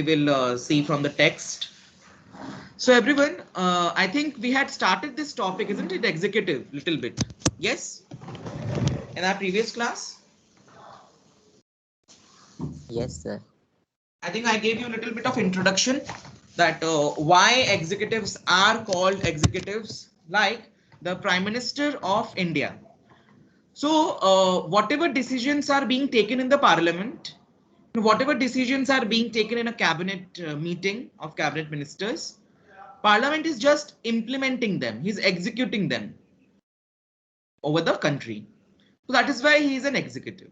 will see from the text. So everyone, I think we had started this topic, isn't it? Executive, little bit. Yes, in our previous class. Yes, sir. I think I gave you a little bit of introduction that why executives are called executives, like the Prime Minister of India. So whatever decisions are being taken in the Parliament, whatever decisions are being taken in a cabinet meeting of cabinet ministers, Parliament is just implementing them. He's executing them over the country. So that is why he is an executive.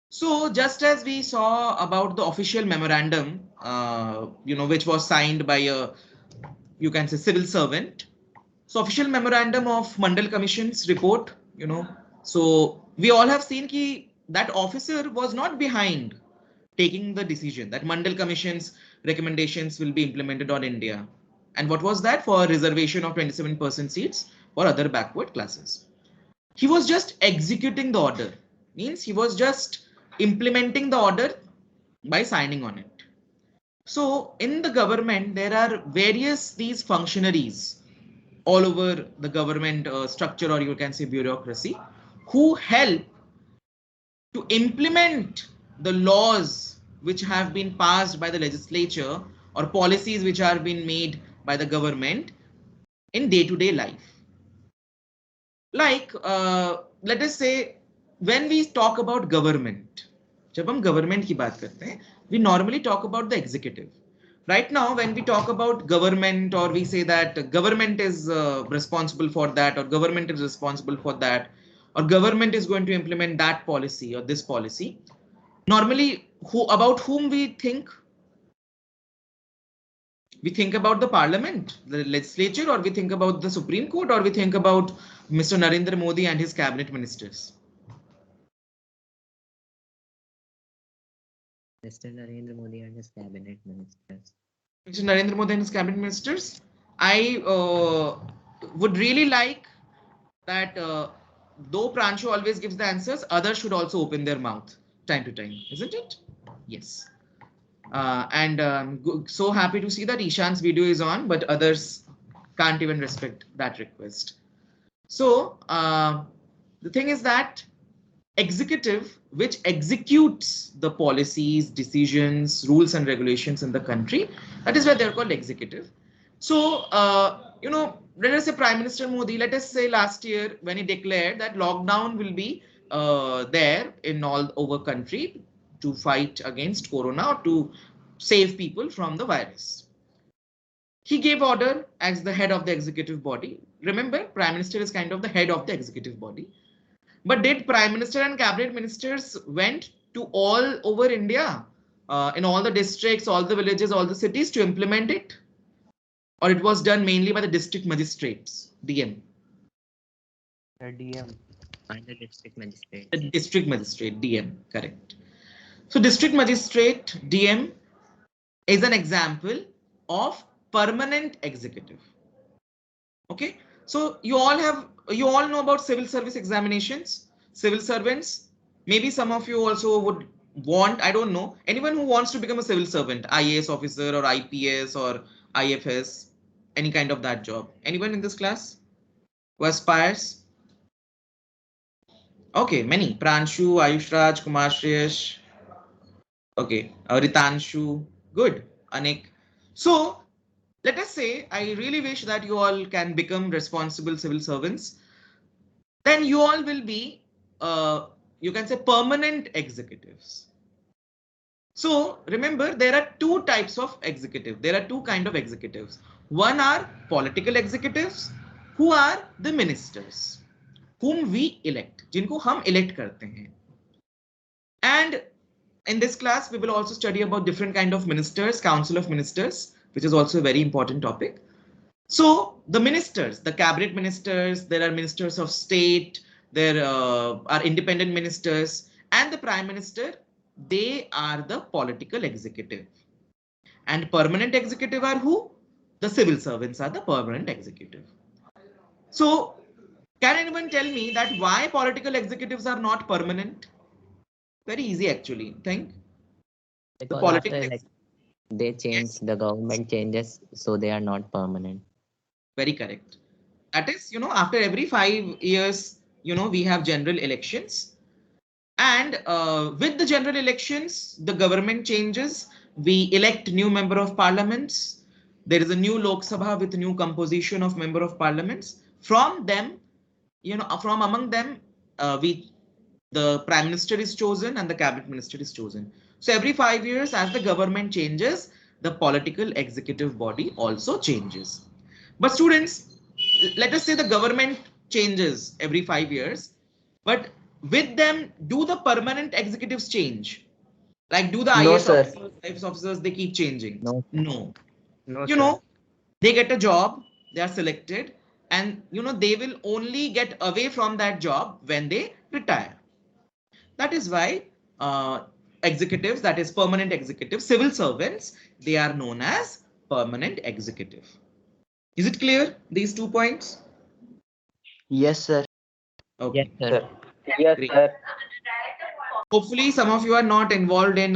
So just as we saw about the official memorandum, which was signed by a, you can say, civil servant. So official memorandum of Mandal Commission's report, so we all have seen that officer was not behind taking the decision that Mandal Commission's recommendations will be implemented on India. And what was that? For reservation of 27% seats for other backward classes. He was just executing the order, means he was just implementing the order by signing on it. So in the government, there are various these functionaries all over the government structure, or you can say bureaucracy, who help to implement the laws which have been passed by the legislature or policies which are being made by the government in day-to-day life. Like, let us say, when we talk about government, जब हम government की बात करते हैं, we normally talk about the executive. Right now, when we talk about government, or we say that government is responsible for that, or government is responsible for that, or government is going to implement that policy or this policy, normally about whom we think? We think about the parliament, the legislature, or we think about the Supreme Court, or we think about Mr. Narendra Modi and his cabinet ministers. Mr. Narendra Modi and his cabinet ministers. Mr. Narendra Modi and his cabinet ministers. I would really like that though Pranshu always gives the answers, others should also open their mouth time to time, isn't it? Yes. And so happy to see that Ishan's video is on, but others can't even respect that request. So the thing is that executive, which executes the policies, decisions, rules and regulations in the country, that is why they're called executive. So, let us say Prime Minister Modi, let us say last year when he declared that lockdown will be there in all over country to fight against corona, or to save people from the virus. He gave order as the head of the executive body. Remember, Prime Minister is kind of the head of the executive body. But did Prime Minister and cabinet ministers went to all over India, in all the districts, all the villages, all the cities to implement it? Or it was done mainly by the district magistrates, DM? The DM. And the district magistrate. The district magistrate, DM, correct. So district magistrate, DM, is an example of permanent executive. Okay, so you all know about civil service examinations, civil servants. Maybe some of you also would want, I don't know, anyone who wants to become a civil servant, IAS officer or IPS or IFS, any kind of that job. Anyone in this class who aspires? Okay, many. Pranshu, Ayushraj, Kumar Shreyash. Okay, Ritanshu. Good. Anik. So let us say I really wish that you all can become responsible civil servants. Then you all will be, you can say, permanent executives. So remember, there are two types of executive. There are two kind of executives. One are political executives, who are the ministers, whom we elect, जिनको हम elect करते हैं. And in this class, we will also study about different kind of ministers, council of ministers, which is also a very important topic. So the ministers, the cabinet ministers, there are ministers of state, there are independent ministers, and the prime minister, they are the political executive. And permanent executive are who? The civil servants are the permanent executive. So can anyone tell me that why political executives are not permanent? Very easy actually. Think. Because They change, the government changes, so they are not permanent. Very correct. That is, after every 5 years, we have general elections. And with the general elections, the government changes. We elect new member of parliaments. There is a new Lok Sabha with new composition of member of parliaments. From them, from among them, the prime minister is chosen and the cabinet minister is chosen. So every 5 years, as the government changes, the political executive body also changes. But students, let us say the government changes every 5 years, but with them, do the permanent executives change? Like, do the No, IAS sir. officers, IAS officers, they keep changing? No. No. No, You sir. know, they get a job, they are selected, and they will only get away from that job when they retire. That is why executives, that is permanent executives, civil servants, they are known as permanent executive. Is it clear, these 2 points? Yes, sir. Yes, Okay, sir. Yes, great. sir. Hopefully some of you are not involved in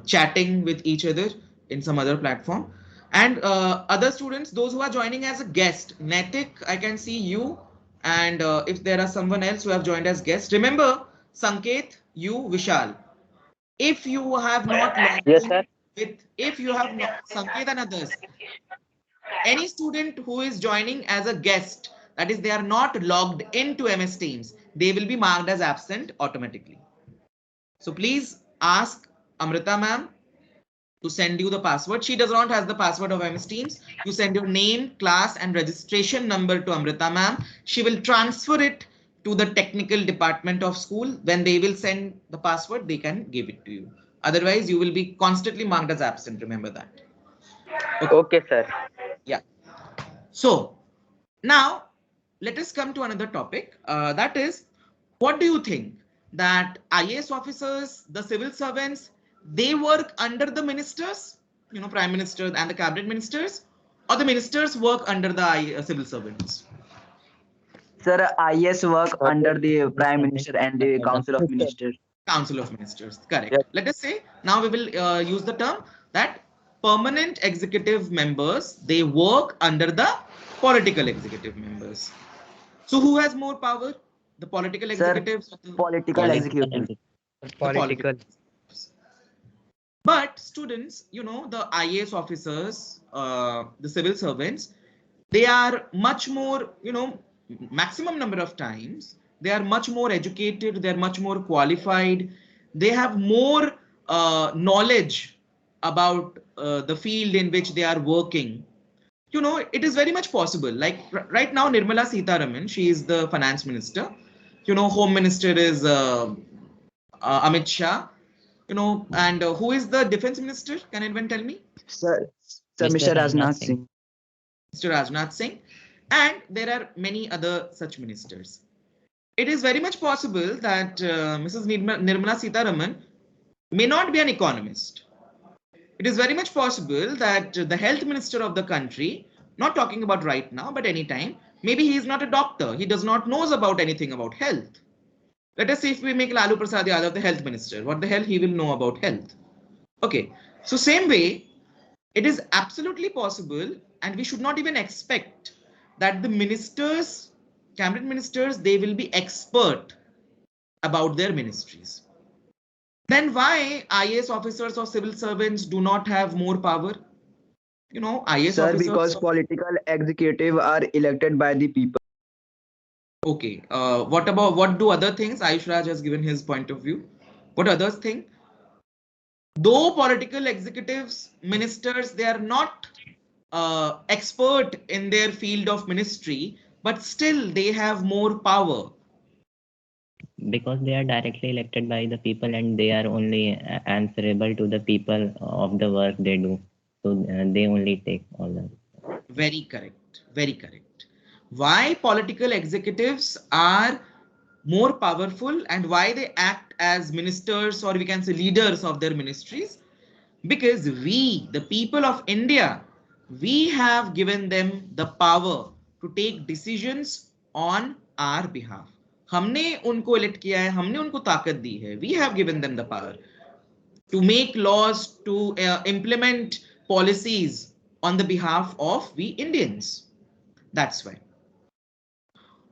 chatting with each other in some other platform. And other students, those who are joining as a guest, Natik, I can see you. And if there are someone else who have joined as guest, remember Sanket, you, Vishal. If you have not logged Yes, in sir. with, if you have not, Sanket and others, any student who is joining as a guest, that is, they are not logged into MS Teams, they will be marked as absent automatically. So please ask Amrita ma'am to send you the password. She does not have the password of MS Teams. You send your name, class, and registration number to Amrita ma'am. She will transfer it to the technical department of school. When they will send the password, they can give it to you. Otherwise, you will be constantly marked as absent. Remember that. Okay, sir. Yeah. So now let us come to another topic. That is, what do you think that IAS officers, the civil servants, they work under the ministers, prime minister and the cabinet ministers, or the ministers work under the civil servants? Sir, IS work So under the this Prime subject Minister and the the Council of future. Ministers. Council of Ministers, correct. Yes. Let us say now we will use the term that permanent executive members, they work under the political executive members. So who has more power? The political Sir, executives or political Political executive. the political Political. executives? But students, the IAS officers, the civil servants, they are much more, maximum number of times, they are much more educated, they're much more qualified, they have more knowledge about the field in which they are working. It is very much possible. Like right now, Nirmala Sitharaman, she is the finance minister. Home minister is Amit Shah. And who is the defense minister? Can anyone tell me? Sir, Mr. Mr. Rajnath Rajnath Singh. Singh. Mr. Rajnath Singh. And there are many other such ministers. It is very much possible that Mrs. Nirmala Sitharaman may not be an economist. It is very much possible that the health minister of the country, not talking about right now, but anytime, maybe he is not a doctor. He does not knows about anything about health. Let us say if we make Lalu Prasad Yadav the health minister, what the hell he will know about health? Okay, so same way, it is absolutely possible, and we should not even expect that the ministers, cabinet ministers, they will be expert about their ministries. Then why IAS officers or civil servants do not have more power? IAS Sir, officers. because political executive are elected by the people. Okay. What do other things? Ayush Raj has given his point of view. What others think? Though political executives, ministers, they are not expert in their field of ministry, but still they have more power. Because they are directly elected by the people and they are only answerable to the people of the work they do. So they only take all the. Very correct. Very correct. Why political executives are more powerful and why they act as ministers, or we can say leaders of their ministries? Because we, the people of India, we have given them the power to take decisions on our behalf. हमने उनको elect किया है, हमने उनको ताकत दी है. We have given them the power. to make laws, to implement policies on the behalf of we Indians. That's why.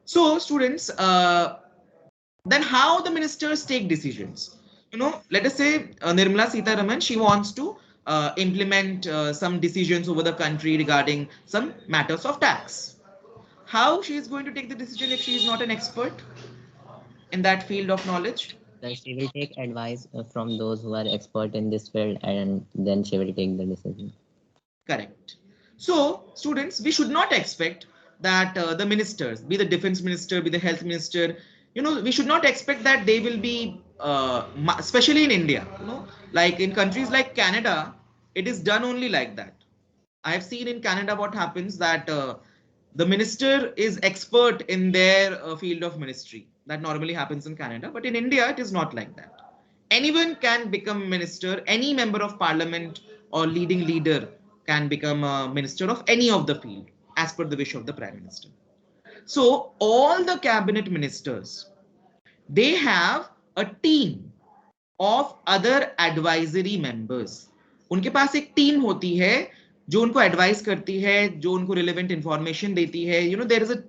So students, then how the ministers take decisions? Let us say Nirmala Sitharaman, she wants to implement some decisions over the country regarding some matters of tax. How she is going to take the decision if she is not an expert in that field of knowledge? So she will take advice from those who are expert in this field, and then she will take the decision. Correct. So students, we should not expect that the ministers, be the defense minister, be the health minister, we should not expect that they will be, especially in India, like in countries like Canada, it is done only like that. I have seen in Canada what happens, that the minister is expert in their field of ministry. That normally happens in Canada, but in India, it is not like that. Anyone can become minister, any member of parliament or leading leader can become a minister of any of the field as per the wish of the prime minister. So all the cabinet ministers, they have a team of other advisory members. उनके पास एक team होती है जो उनको advice करती है, जो उनको रिलेवेंट इंफॉर्मेशन देती है. There is a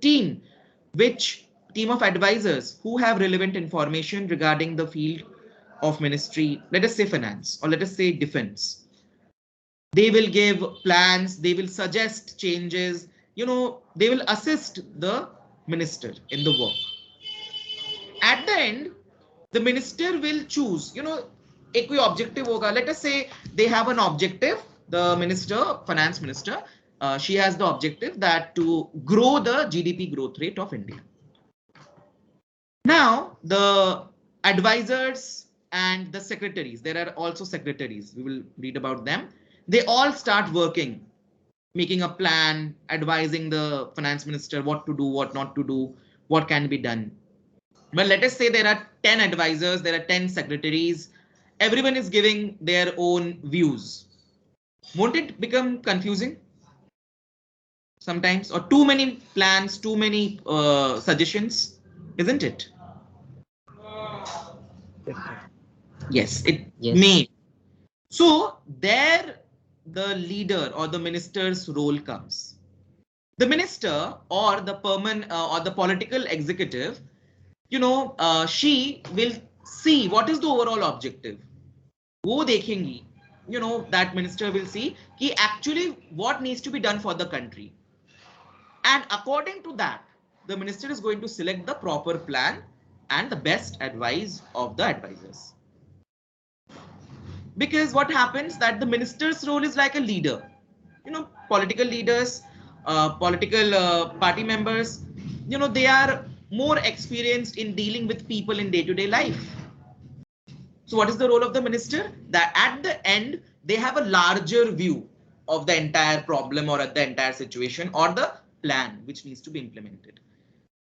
team of advisors who have relevant information regarding the field of ministry, let us say finance, or let us say defense. They will give plans, they will suggest changes, they will assist the minister in the work. At the end, the minister will choose, एक कोई objective होगा. Let us say they have an objective, the minister, finance minister, she has the objective that to grow the GDP growth rate of India. Now, the advisors and the secretaries, there are also secretaries, we will read about them. They all start working, making a plan, advising the finance minister what to do, what not to do, what can be done. But let us say there are 10 advisors, there are 10 secretaries, everyone is giving their own views. Won't it become confusing sometimes? Or too many plans, too many suggestions, isn't it? Yes, it may. So there the leader or the minister's role comes. The minister or the or the political executive, she will see what is the overall objective. वो देखेंगी, that minister will see कि actually what needs to be done for the country. And according to that, the minister is going to select the proper plan and the best advice of the advisors. Because what happens that the minister's role is like a leader. Political leaders, political party members, they are more experienced in dealing with people in day-to-day life. So what is the role of the minister? That at the end, they have a larger view of the entire problem or at the entire situation or the plan which needs to be implemented.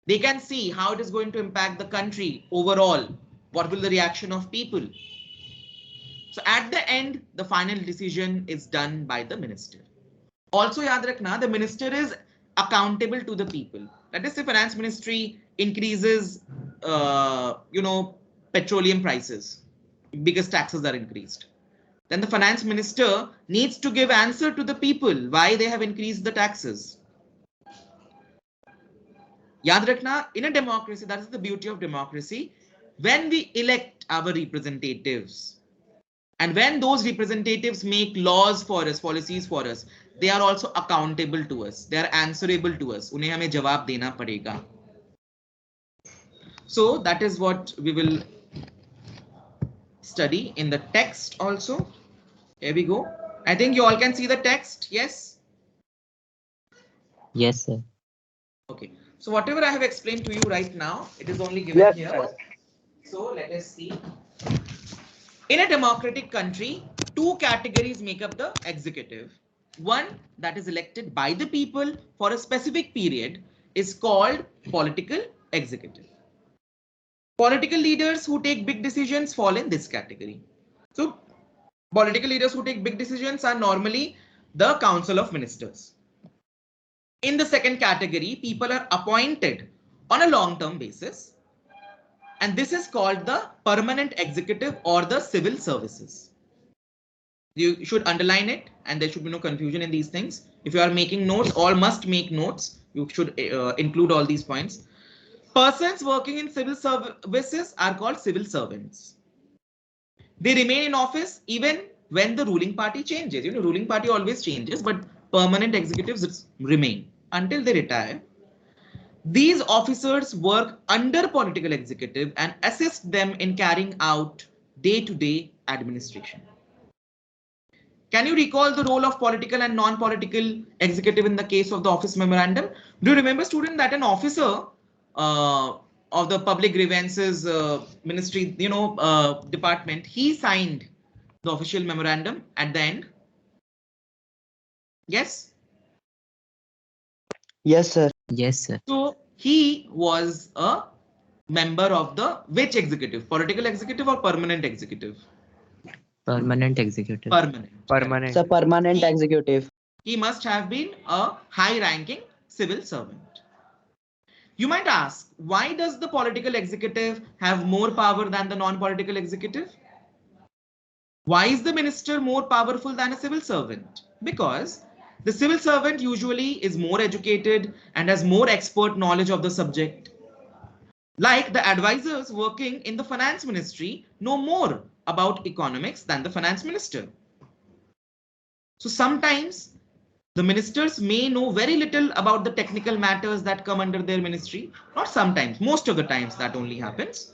They can see how it is going to impact the country overall. What will the reaction of people? So at the end, the final decision is done by the minister. Also, yaad rakhna, the minister is accountable to the people. Let us say finance ministry increases, petroleum prices, because taxes are increased. Then the finance minister needs to give answer to the people why they have increased the taxes. Yaad rakhna, in a democracy, that is the beauty of democracy. When we elect our representatives, and when those representatives make laws for us, policies for us, they are also accountable to us. They are answerable to us. Unhe hame jawab dena padega. So that is what we will study in the text also. Here we go. I think you all can see the text. Yes? Yes, sir. Okay. So whatever I have explained to you right now, it is only given here. Sir. So let us see. In a democratic country, two categories make up the executive. One that is elected by the people for a specific period is called political executive. Political leaders who take big decisions fall in this category. So political leaders who take big decisions are normally the Council of Ministers. In the second category, people are appointed on a long-term basis. And this is called the permanent executive or the civil services. You should underline it, and there should be no confusion in these things. If you are making notes, all must make notes. You should include all these points. Persons working in civil services are called civil servants. They remain in office even when the ruling party changes. You know, ruling party always changes, but permanent executives remain until they retire. These officers work under political executive and assist them in carrying out day-to-day administration. Can you recall the role of political and non-political executive in the case of the office memorandum? Do you remember, student, that an officer of the public grievances ministry, department, he signed the official memorandum at the end? Yes. Yes, sir. Yes, sir. So he was a member of the which executive? Political executive or permanent executive? Permanent executive. Permanent. Permanent. It's a permanent executive. He must have been a high-ranking civil servant. You might ask, why does the political executive have more power than the non-political executive? Why is the minister more powerful than a civil servant? Because the civil servant usually is more educated and has more expert knowledge of the subject. Like the advisors working in the finance ministry know more about economics than the finance minister. So sometimes the ministers may know very little about the technical matters that come under their ministry. Not sometimes, most of the times that only happens.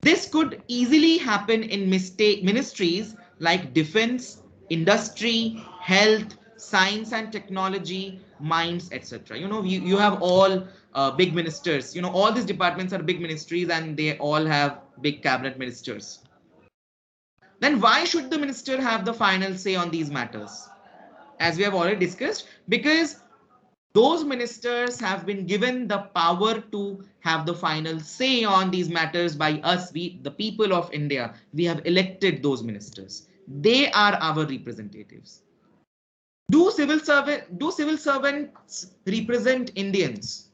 This could easily happen in ministries like defense, industry, health, science and technology, mines, etc. You know, you have all big ministers. You know, all these departments are big ministries and they all have big cabinet ministers. Then why should the minister have the final say on these matters? As we have already discussed, because those ministers have been given the power to have the final say on these matters by us, the people of India. We have elected those ministers. They are our representatives. Do civil servants represent Indians?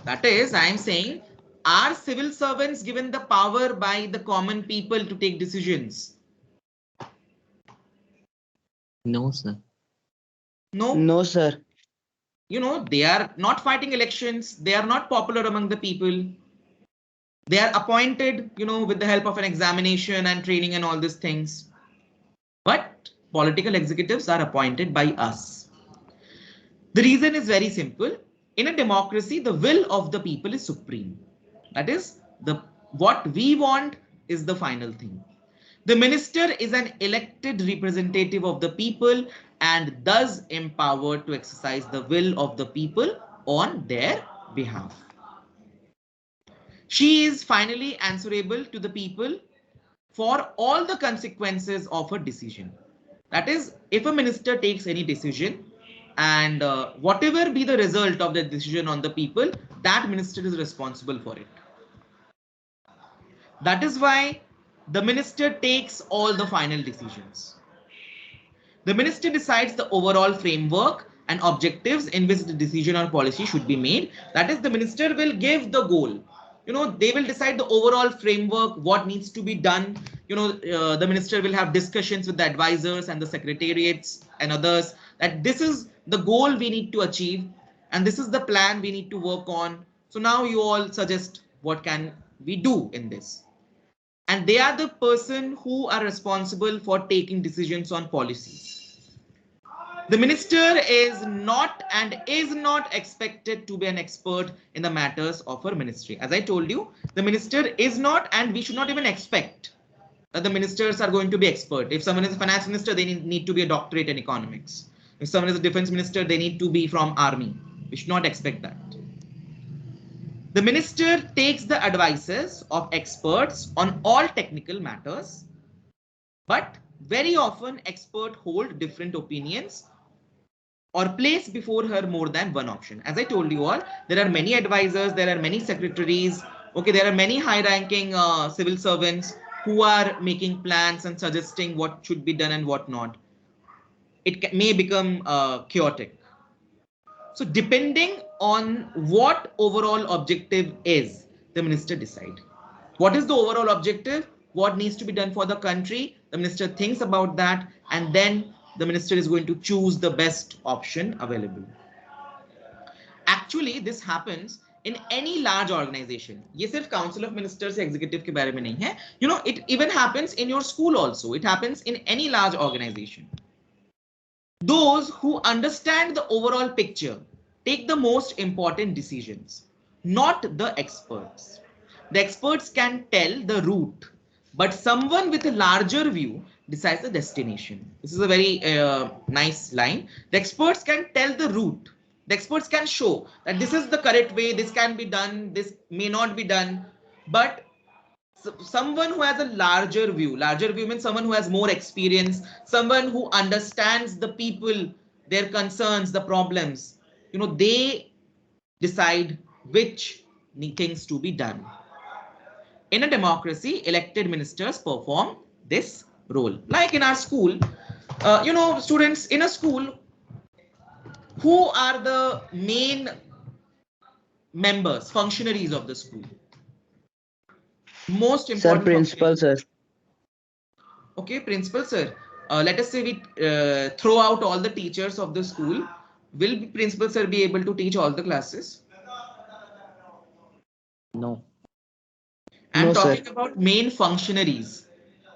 That is, I am saying, are civil servants given the power by the common people to take decisions? No, sir. No. No, sir. You know, they are not fighting elections. They are not popular among the people. They are appointed, you know, with the help of an examination and training and all these things. But political executives are appointed by us. The reason is very simple. In a democracy, the will of the people is supreme. That is, what we want is the final thing. The minister is an elected representative of the people and thus empowered to exercise the will of the people on their behalf. She is finally answerable to the people for all the consequences of her decision. That is, if a minister takes any decision and whatever be the result of the decision on the people, that minister is responsible for it. That is why the minister takes all the final decisions. The minister decides the overall framework and objectives in which the decision or policy should be made. That is, the minister will give the goal. You know, they will decide the overall framework, what needs to be done. You know, the minister will have discussions with the advisors and the secretariats and others that this is the goal we need to achieve and this is the plan we need to work on. So now you all suggest what can we do in this. And they are the person who are responsible for taking decisions on policies. The minister is not expected to be an expert in the matters of her ministry. As I told you, the minister is not, and we should not even expect that the ministers are going to be expert. If someone is a finance minister, they need to be a doctorate in economics. If someone is a defense minister, they need to be from army. We should not expect that. The minister takes the advices of experts on all technical matters, but very often experts hold different opinions or place before her more than one option. As I told you all, there are many advisors, there are many secretaries, okay, there are many high-ranking civil servants who are making plans and suggesting what should be done and what not. It may become chaotic. So depending on what overall objective is, the minister decide. What is the overall objective? What needs to be done for the country? The minister thinks about that, and then the minister is going to choose the best option available. Actually, this happens in any large organization. ये सिर्फ council of ministers executive के बारे में नहीं है. You know, it even happens in your school also. It happens in any large organization. Those who understand the overall picture take the most important decisions, not the experts. The experts can tell the route, but someone with a larger view decides the destination. This is a very nice line. The experts can tell the route. The experts can show that this is the correct way, this can be done, this may not be done, but someone who has a larger view means someone who has more experience, someone who understands the people, their concerns, the problems, you know, they decide which things to be done. In a democracy, elected ministers perform this role. Like in our school, you know, students in a school, who are the main members, functionaries of the school? Most Sir, important. principal, sir. Okay, principal, sir. Let us say we throw out all the teachers of the school. Will principal, sir, be able to teach all the classes? No. I'm No, sir. talking about main functionaries,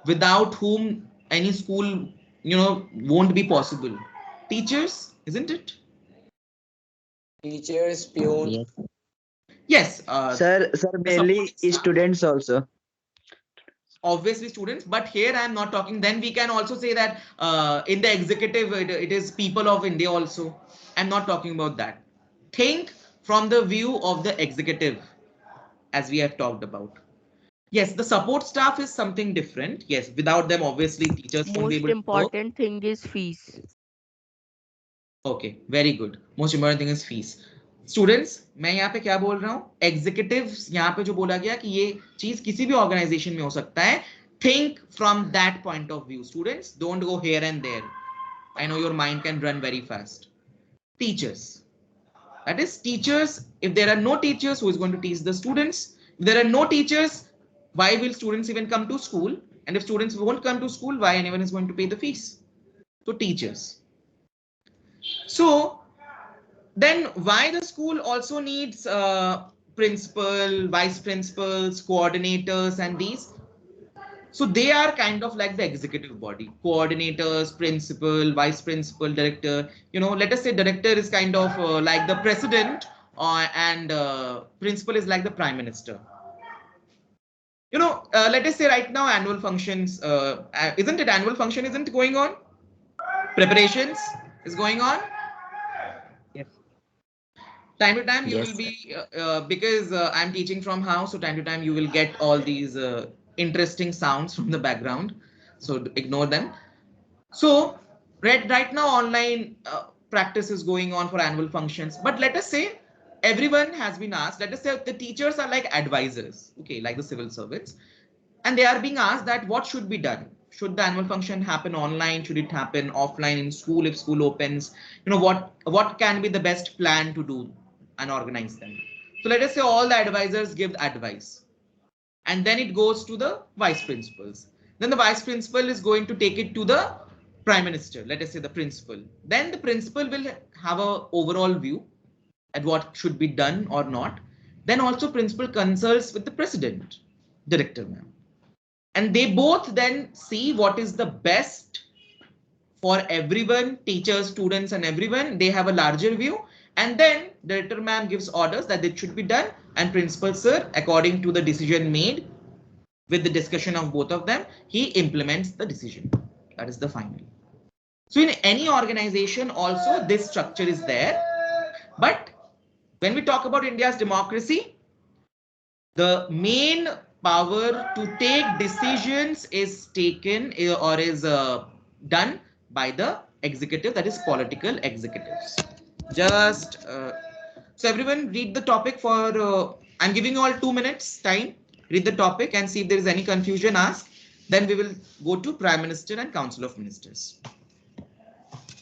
without whom any school, you know, won't be possible. Teachers, isn't it? Teachers, peons. Yes. Yes. Sir, mainly supporting staff. students also. Obviously students, but here I am not talking. Then we can also say that in the executive, it is people of India also. I'm not talking about that. Think from the view of the executive, as we have talked about. Yes, the support staff is something different. Yes, without them, obviously, teachers won't be Most able to work. important thing is fees. Okay, very good. Most important thing is fees. Students, मैं यहाँ पे क्या बोल रहा हूँ? Executives यहाँ पे जो बोला गया कि ये चीज किसी भी organization में हो सकता है. Think from that point of view. Students, don't go here and there. I know your mind can run very fast. Teachers. That is teachers. If there are no teachers, who is going to teach the students? If there are no teachers, why will students even come to school? And if students won't come to school, why anyone is going to pay the fees? So teachers. So then why the school also needs principal, vice principals, coordinators, and these? So they are kind of like the executive body, coordinators, principal, vice principal, director. You know, let us say director is kind of like the president, and principal is like the prime minister. You know, let us say right now annual functions, isn't it? Annual function isn't going on? Preparations is going on? Yes. Time to time you Yes, will be, because I'm teaching from house, so time to time you will get all these interesting sounds from the background. So ignore them. So right now online practice is going on for annual functions. But let us say everyone has been asked, let us say the teachers are like advisors, okay, like the civil servants. And they are being asked that what should be done? Should the annual function happen online? Should it happen offline in school if school opens? You know, what can be the best plan to do and organize them? So let us say all the advisors give advice. And then it goes to the vice principals. Then the vice principal is going to take it to the prime minister, let us say the principal. Then the principal will have an overall view at what should be done or not. Then also principal consults with the president, director ma'am. And they both then see what is the best for everyone, teachers, students, and everyone. They have a larger view. And then director ma'am gives orders that it should be done. And principal sir, according to the decision made with the discussion of both of them, he implements the decision. That is the final. So in any organization also, this structure is there. But when we talk about India's democracy, the main power to take decisions is taken or is done by the executive, that is political executives. Just so everyone read the topic for, I'm giving you all 2 minutes time, read the topic and see if there is any confusion, ask. Then we will go to Prime Minister and Council of Ministers.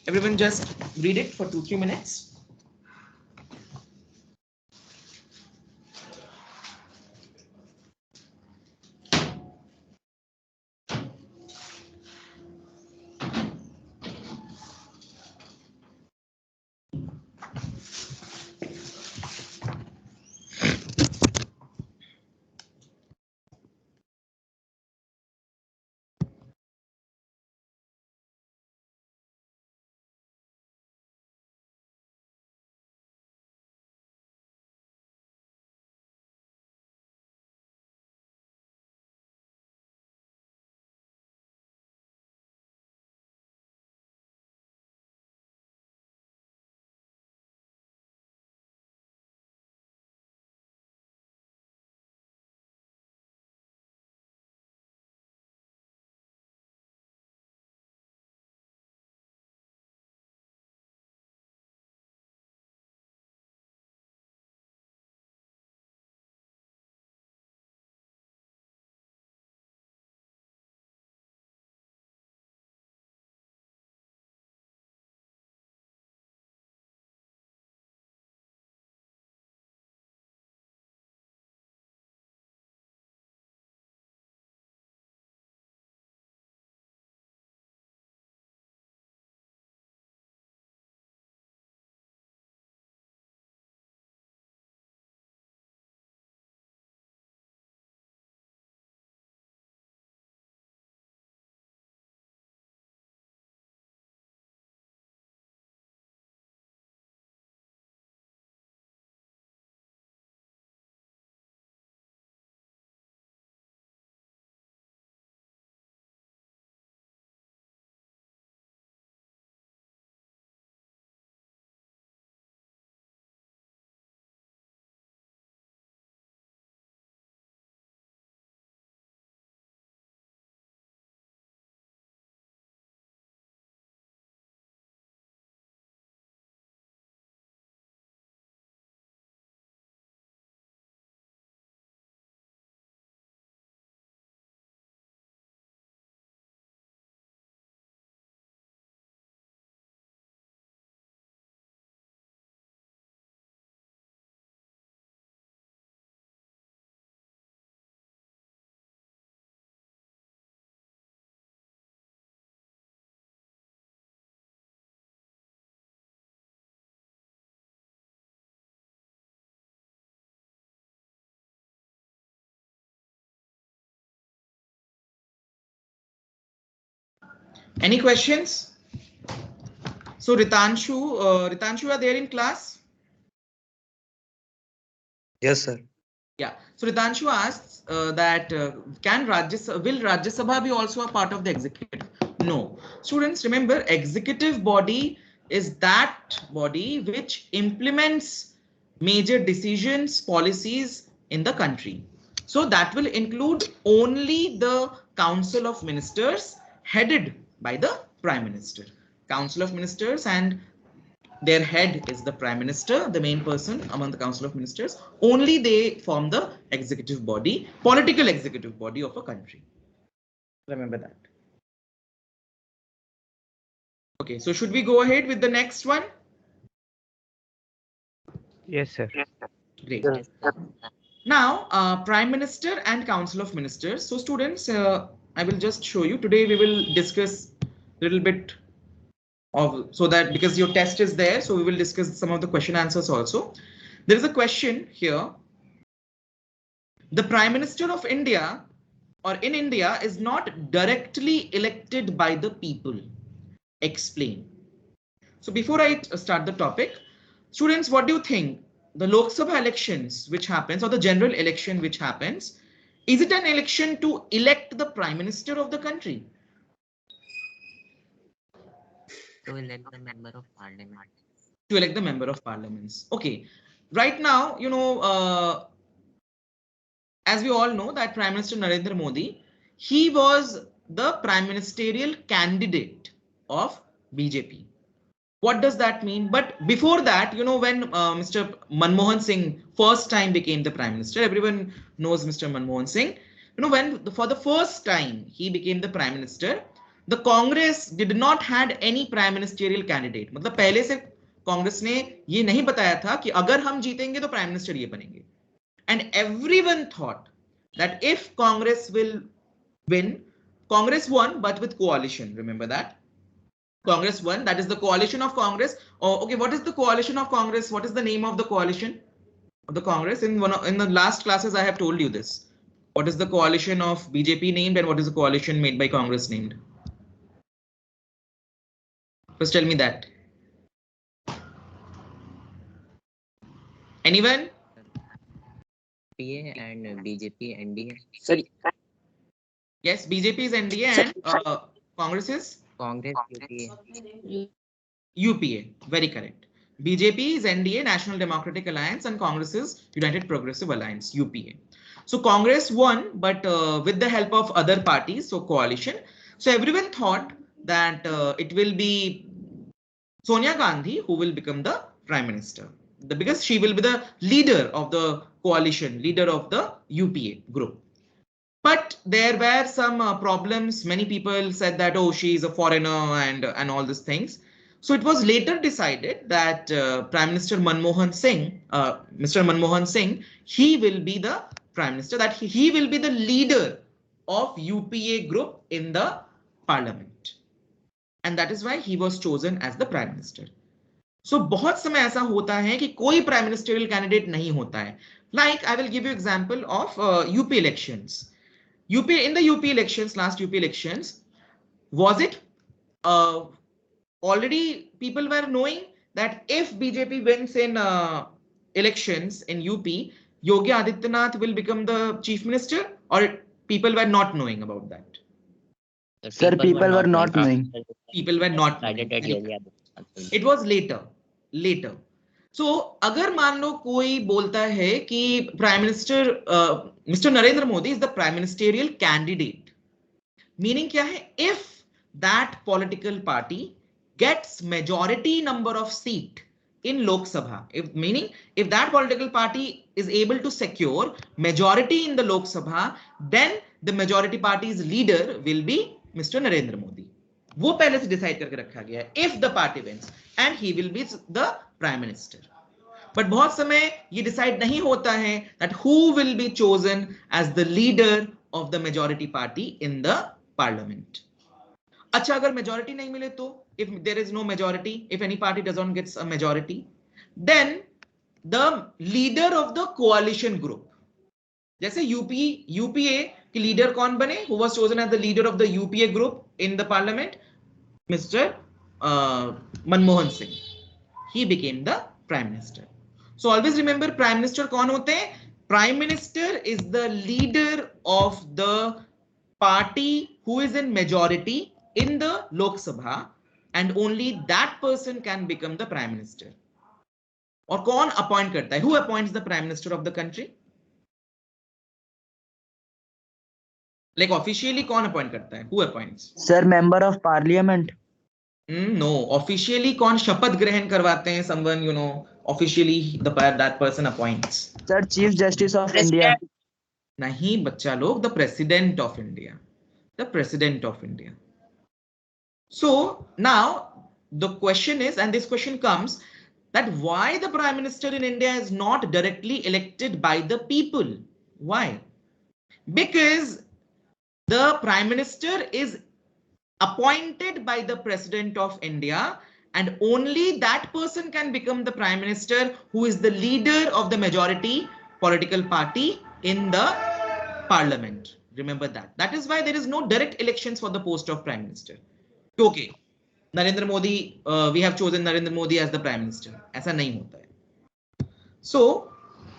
Everyone just read it for 2-3 minutes. Any questions? So Ritanshu, are there in class? Yes, sir. Yeah. So Ritanshu asks that will Rajya Sabha be also a part of the executive? No. Students, remember, executive body is that body which implements major decisions, policies in the country. So that will include only the Council of Ministers headed by the Prime Minister. Council of Ministers, and their head is the Prime Minister, the main person among the Council of Ministers. Only they form the executive body, political executive body of a country. Remember that. Okay, so should we go ahead with the next one? Yes, sir. Great. Yes, sir. Now, Prime Minister and Council of Ministers. So students, I will just show you. Today we will discuss a little bit of, so that because your test is there, so we will discuss some of the question answers also. There is a question here. The Prime Minister of India or in India is not directly elected by the people. Explain. So before I start the topic, students, what do you think? The Lok Sabha elections which happens, or the general election which happens, is it an election to elect the Prime Minister of the country? To elect the member of parliament. To elect the member of parliaments. Okay. Right now, as we all know that Prime Minister Narendra Modi, he was the prime ministerial candidate of BJP. What does that mean? But before that, when Mr. Manmohan Singh first time became the prime minister, everyone knows Mr. Manmohan Singh. When for the first time he became the prime minister, the Congress did not had any prime ministerial candidate. मतलब पहले से कांग्रेस ने ये नहीं बताया था कि अगर हम जीतेंगे तो प्राइम मिनिस्टर ये बनेंगे. And everyone thought that if Congress will win, Congress won, but with coalition. Remember that? Congress won. That is the coalition of Congress. Oh, okay. What is the coalition of Congress? What is the name of the coalition of the Congress? In the last classes, I have told you this. What is the coalition of BJP named and what is the coalition made by Congress named? First, tell me that. Anyone? PA and BJP NDA. Sorry. Yes, BJP is NDA and Congress is Congress UPA. UPA. Very correct. BJP is NDA, National Democratic Alliance, and Congress is United Progressive Alliance, UPA. So Congress won, but with the help of other parties, so coalition. So everyone thought that it will be Sonia Gandhi who will become the prime minister, because she will be the leader of the coalition, leader of the UPA group. But there were some problems. Many people said that, oh, she is a foreigner and all these things. So it was later decided that Prime Minister Manmohan Singh, Mr. Manmohan Singh, he will be the prime minister, that he will be the leader of UPA group in the parliament. And that is why he was chosen as the prime minister. So बहुत समय ऐसा होता है कि कोई prime ministerial candidate नहीं होता है. Like I will give you example of UP elections. In the UP elections, last UP elections, was it already people were knowing that if BJP wins in elections in UP, Yogi Adityanath will become the chief minister, or people were not knowing about that? Sir, people were not knowing. People were not knowing. It was later. So अगर मान लो कोई बोलता है कि prime minister mister Narendra Modi is the prime ministerial candidate, meaning क्या है? If that political party gets majority number of seat in Lok Sabha, if that political party is able to secure majority in the Lok Sabha, then the majority party's leader will be Mr. Narendra Modi. वो पहले से decide करके रखा गया है. If the party wins, and he will be the prime minister. But बहुत समय ये डिसाइड नहीं होता है that who will be chosen as the leader of the majority party in the parliament. अच्छा, अगर मेजॉरिटी नहीं मिले तो, if there is no majority, if any party doesn't get a majority, then the leader of the coalition group, जैसे UPA के leader कौन बने, who was chosen as the leader of the UPA group in the parliament? Mr. Manmohan Singh. He became the prime minister. So always remember, prime minister कौन होते हैं? Prime minister is the leader of the party who is in majority in the Lok Sabha, and only that person can become the prime minister. और कौन appoint करता है? Who appoints the prime minister of the country? Like officially कौन appoint करता है? Who appoints? Sir, member of parliament. No, officially कौन शपथ ग्रहण करवाते हैं? Someone, you know, officially that person appoints. Sir, Chief Justice of India. नहीं बच्चा लोग, the president of India. The president of India. So now the question is, and this question comes, that why the prime minister in India is not directly elected by the people? Why? Because the prime minister is appointed by the president of India, and only that person can become the prime minister who is the leader of the majority political party in the parliament. Remember that. That is why there is no direct elections for the post of prime minister. Okay, Narendra Modi, we have chosen Narendra Modi as the prime minister. ऐसा नहीं होता है. So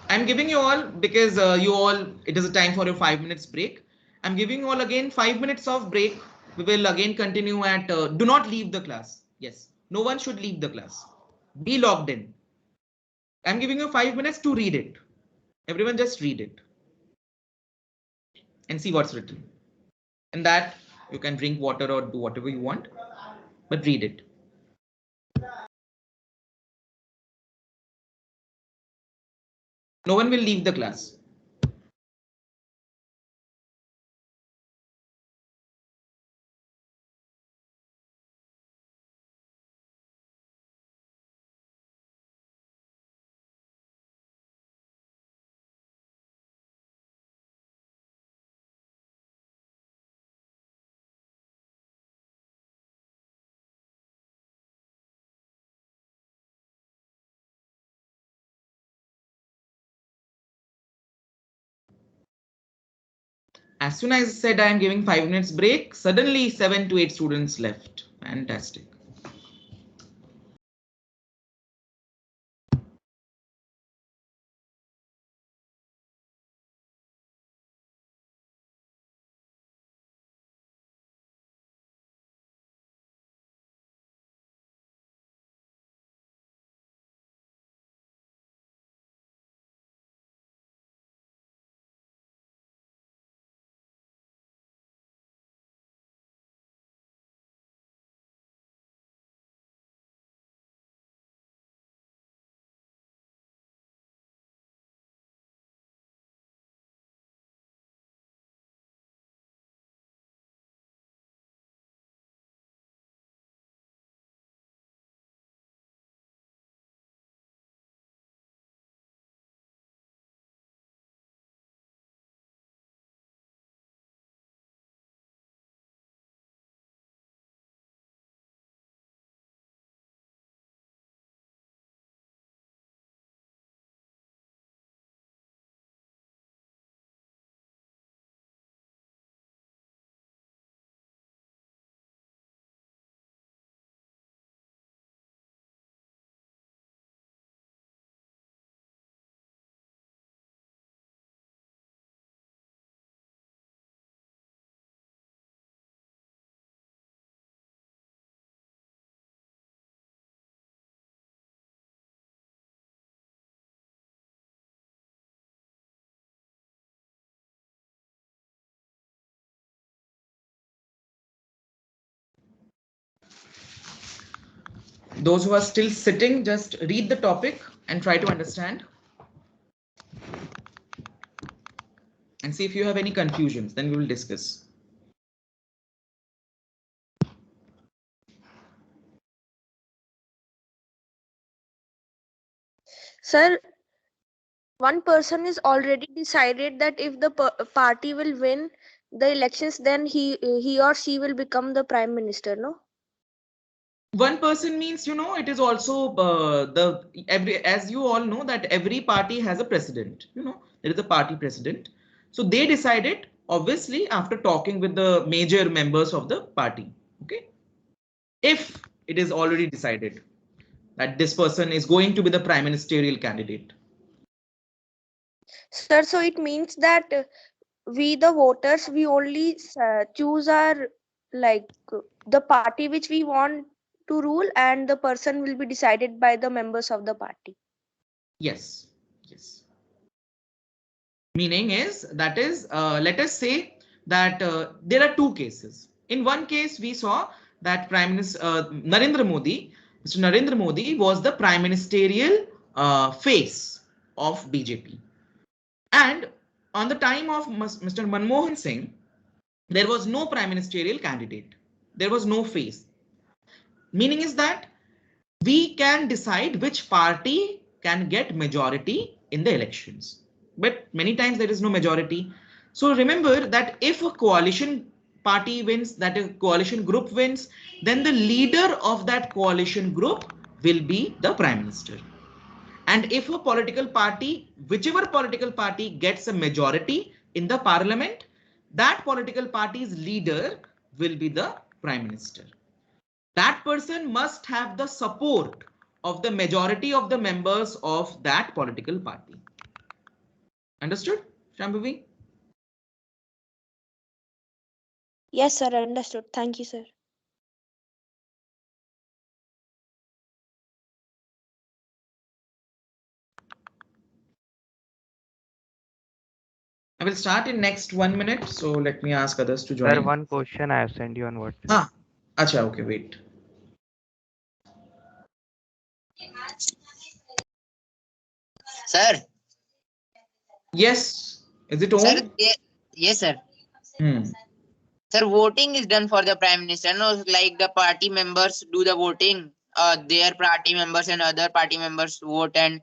I'm giving you all, because you all, it is a time for your 5 minutes break. I'm giving you all again 5 minutes of break. We will again continue at, do not leave the class. Yes, no one should leave the class. Be logged in. I'm giving you 5 minutes to read it. Everyone just read it and see what's written. And that you can drink water or do whatever you want, but read it. No one will leave the class. As soon as I said I am giving 5 minutes break, suddenly 7 to 8 students left. Fantastic. Those who are still sitting, just read the topic and try to understand. And see if you have any confusions, then we will discuss. Sir, one person is already decided that if the party will win the elections, then he or she will become the prime minister, no? One person means, you know, it is also as you all know that every party has a president, you know, there is a party president. So they decided, obviously, after talking with the major members of the party. Okay. if it is already decided that this person is going to be the prime ministerial candidate. Sir, so it means that we the voters, we only choose our like the party which we want to rule, and the person will be decided by the members of the party. Yes, yes. Meaning is that is, let us say that there are two cases. In one case, we saw that Prime Minister Narendra Modi, Mr. Narendra Modi was the prime ministerial face of BJP. And on the time of Mr. Manmohan Singh, there was no prime ministerial candidate. There was no face. Meaning is that we can decide which party can get majority in the elections. But many times there is no majority. So remember that if a coalition party wins, that a coalition group wins, then the leader of that coalition group will be the prime minister. And if a political party, whichever political party gets a majority in the parliament, that political party's leader will be the prime minister. That person must have the support of the majority of the members of that political party. Understood, Shambhavi? Yes, sir, understood. Thank you, sir. I will start in next 1 minute. So let me ask others to Sir, join. one question I have sent you on WhatsApp. Ah, acha, okay, wait. Sir, Yes, is it on? sir, yes, sir. Sir, voting is done for the prime minister. No, like the party members do the voting. Their party members and other party members vote, and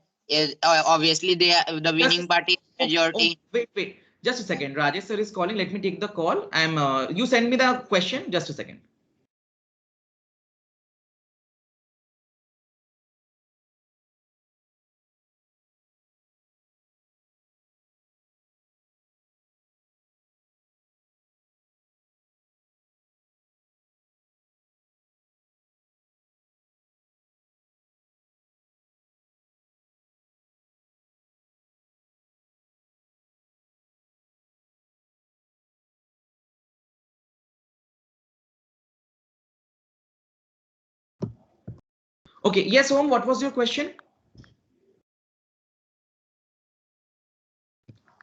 obviously they are the winning party majority. Wait. Just a second. Rajesh sir is calling. Let me take the call. You send me the question. Just a second. Okay. Yes, Om. What was your question?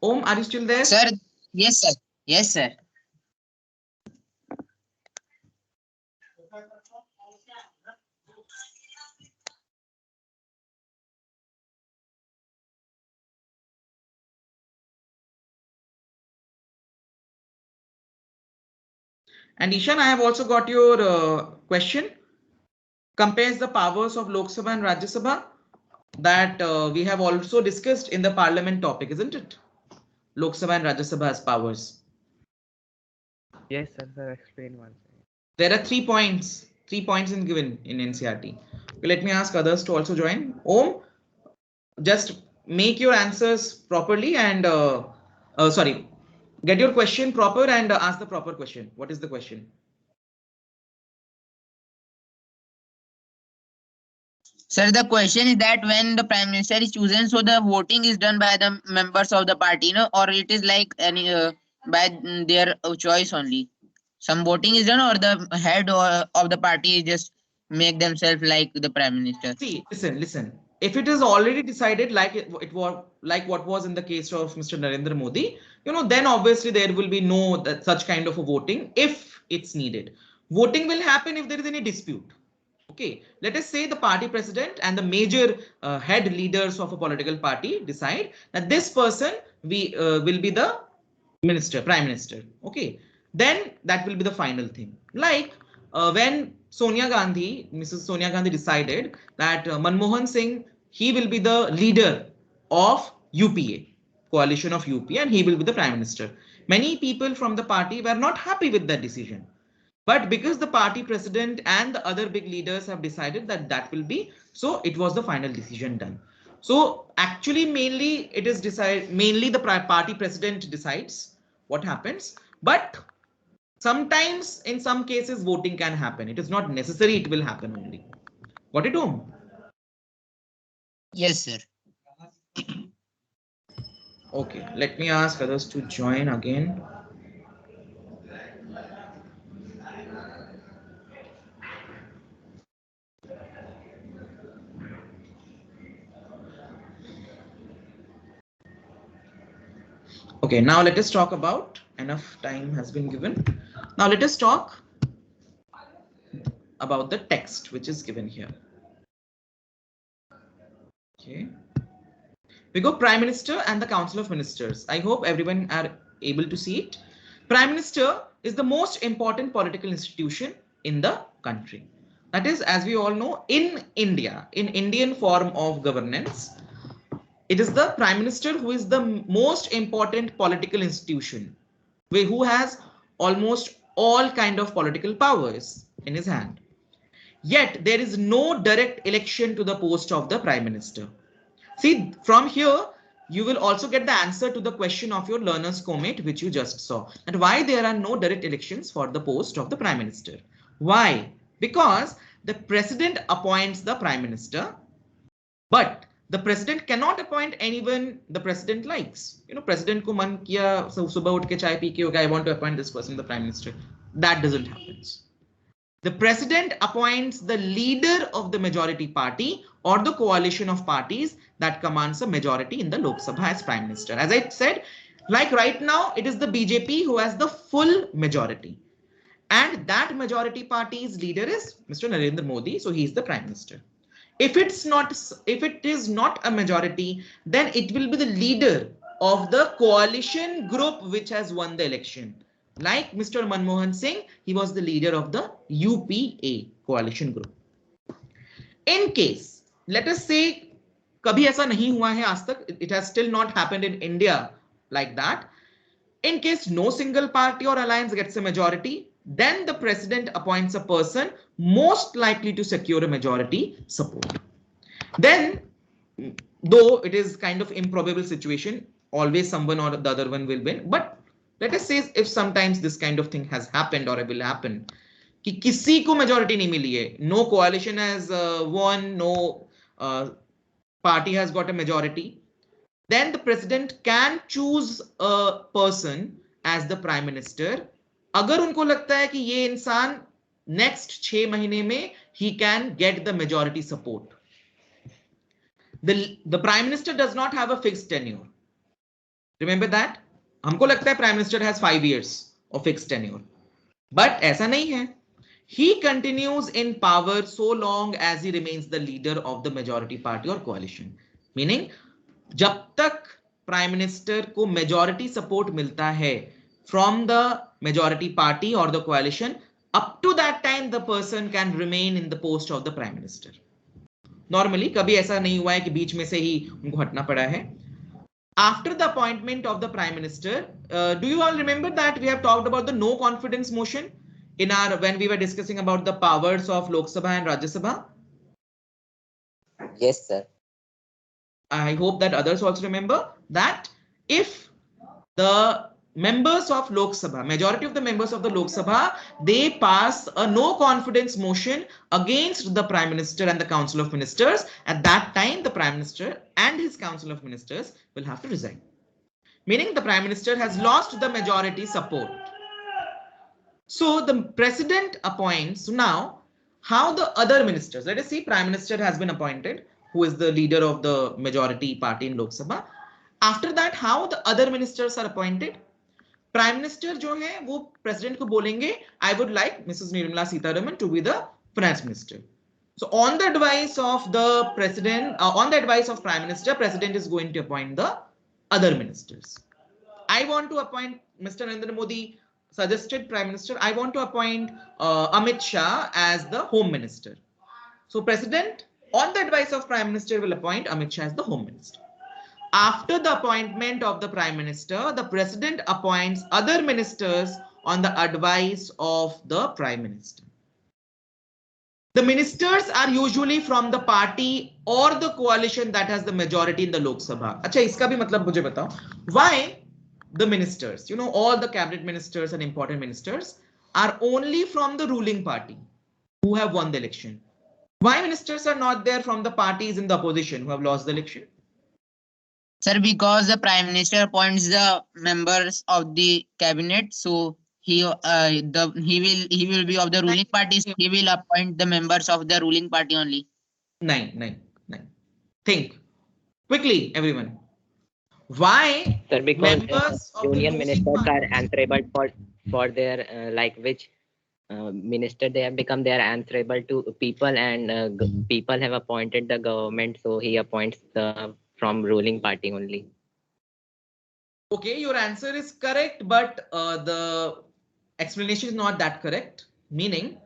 Om, are you still there? Sir, yes, sir. Yes, sir. And Ishan, I have also got your question. Compares the powers of Lok Sabha and Rajya Sabha that we have also discussed in the parliament topic, isn't it? Lok Sabha and Rajya Sabha has powers. Yes, sir, explain once. There are 3 points. 3 points in given in NCERT. Okay, let me ask others to also join. Om, just make your answers properly and sorry, get your question proper and ask the proper question. What is the question? Sir, the question is that when the prime minister is chosen, so the voting is done by the members of the party, no, or it is like any by their choice only. Some voting is done, or the head of the party just make themselves like the prime minister. See, listen. If it is already decided, like it was like what was in the case of Mr. Narendra Modi, then obviously there will be no such kind of a voting if it's needed. Voting will happen if there is any dispute. Okay, let us say the party president and the major head leaders of a political party decide that this person will be the prime minister. Okay, then that will be the final thing. Like when Mrs. Sonia Gandhi decided that Manmohan Singh, he will be the leader of UPA, coalition of UPA, and he will be the prime minister. Many people from the party were not happy with that decision. But because the party president and the other big leaders have decided that that will be, so it was the final decision done. So actually, mainly it is mainly the party president decides what happens. But Sometimes in some cases voting can happen. It is not necessary it will happen only. Got it, Om? Yes, sir. Okay, let me ask others to join again. Okay, now let us talk about, enough time has been given. Now let us talk about the text which is given here. Okay. We go Prime Minister and the Council of Ministers. I hope everyone are able to see it. Prime Minister is the most important political institution in the country. That is, as we all know, in India, in Indian form of governance, it is the Prime Minister who is the most important political institution, who has almost all kind of political powers in his hand. Yet there is no direct election to the post of the Prime Minister. See, from here, you will also get the answer to the question of your learner's comment, which you just saw. And why there are no direct elections for the post of the Prime Minister? Why? Because the President appoints the Prime Minister, but the President cannot appoint anyone the President likes. You know, President ko man kiya, subah uthe chai pee ke, okay, I want to appoint this person the Prime Minister. That doesn't happen. The President appoints the leader of the majority party or the coalition of parties that commands a majority in the Lok Sabha as Prime Minister. As I said, like right now, it is the BJP who has the full majority. And that majority party's leader is Mr. Narendra Modi, so he is the Prime Minister. If it is not a majority, then it will be the leader of the coalition group which has won the election. Like Mr. Manmohan Singh, he was the leader of the UPA coalition group. In case, let us say, kabhi aisa nahi hua hai aaj tak, it has still not happened in India like that. In case no single party or alliance gets a majority, then the President appoints a person most likely to secure a majority support. Then, though it is kind of improbable situation, always someone or the other one will win. But let us say if sometimes this kind of thing has happened or it will happen, कि किसी को majority नहीं मिली है, no coalition has won, no party has got a majority, then the President can choose a person as the Prime Minister. अगर उनको लगता है कि ये इंसान next 6 महीने में he can get the majority support. The Prime Minister does not have a fixed tenure. Remember that? हमको लगता है Prime Minister has 5 years of fixed tenure. But ऐसा नहीं है. He continues in power so long as he remains the leader of the majority party or coalition. Meaning, जब तक Prime Minister को majority support मिलता है from the majority party or the coalition, up to that time the person can remain in the post of the Prime Minister. Normally, कभी ऐसा नहीं हुआ है कि बीच में से ही उनको हटना पड़ा है. After the appointment of the Prime Minister, do you all remember that we have talked about the no confidence motion in our when we were discussing about the powers of Lok Sabha and Rajya Sabha? Yes, sir. I hope that others also remember that if the members of Lok Sabha, majority of the members of the Lok Sabha, they pass a no confidence motion against the Prime Minister and the Council of Ministers, at that time the Prime Minister and his Council of Ministers will have to resign. Meaning the Prime Minister has lost the majority support. So the President appoints. Now, how the other ministers, let us see, Prime Minister has been appointed, who is the leader of the majority party in Lok Sabha. After that, how the other ministers are appointed? Prime Minister जो है वो President को बोलेंगे, I would like Mrs. Nirmala Sitharaman to be the Finance Minister. So on the advice of the President, on the advice of Prime Minister, President is going to appoint the other ministers. I want to appoint Mr. Narendra Modi suggested Prime Minister. I want to appoint Amit Shah as the Home Minister. So President, on the advice of Prime Minister, will appoint Amit Shah as the Home Minister. After the appointment of the Prime Minister, the President appoints other ministers on the advice of the Prime Minister. The ministers are usually from the party or the coalition that has the majority in the Lok Sabha. अच्छा, इसका भी मतलब मुझे बताओ. Why the ministers? You know, all the cabinet ministers and important ministers, are only from the ruling party who have won the election. Why ministers are not there from the parties in the opposition who have lost the election? Sir, because the Prime Minister appoints the members of the cabinet, so he will be of the ruling party, so he will appoint the members of the ruling party only. Nine. Think quickly, everyone. Why Sir, because members of the union losing ministers are party- answerable for their like which minister they have become, they are answerable to people, and people have appointed the government, so he appoints the from ruling party only. Okay, your answer is correct, but the explanation is not that correct. Meaning,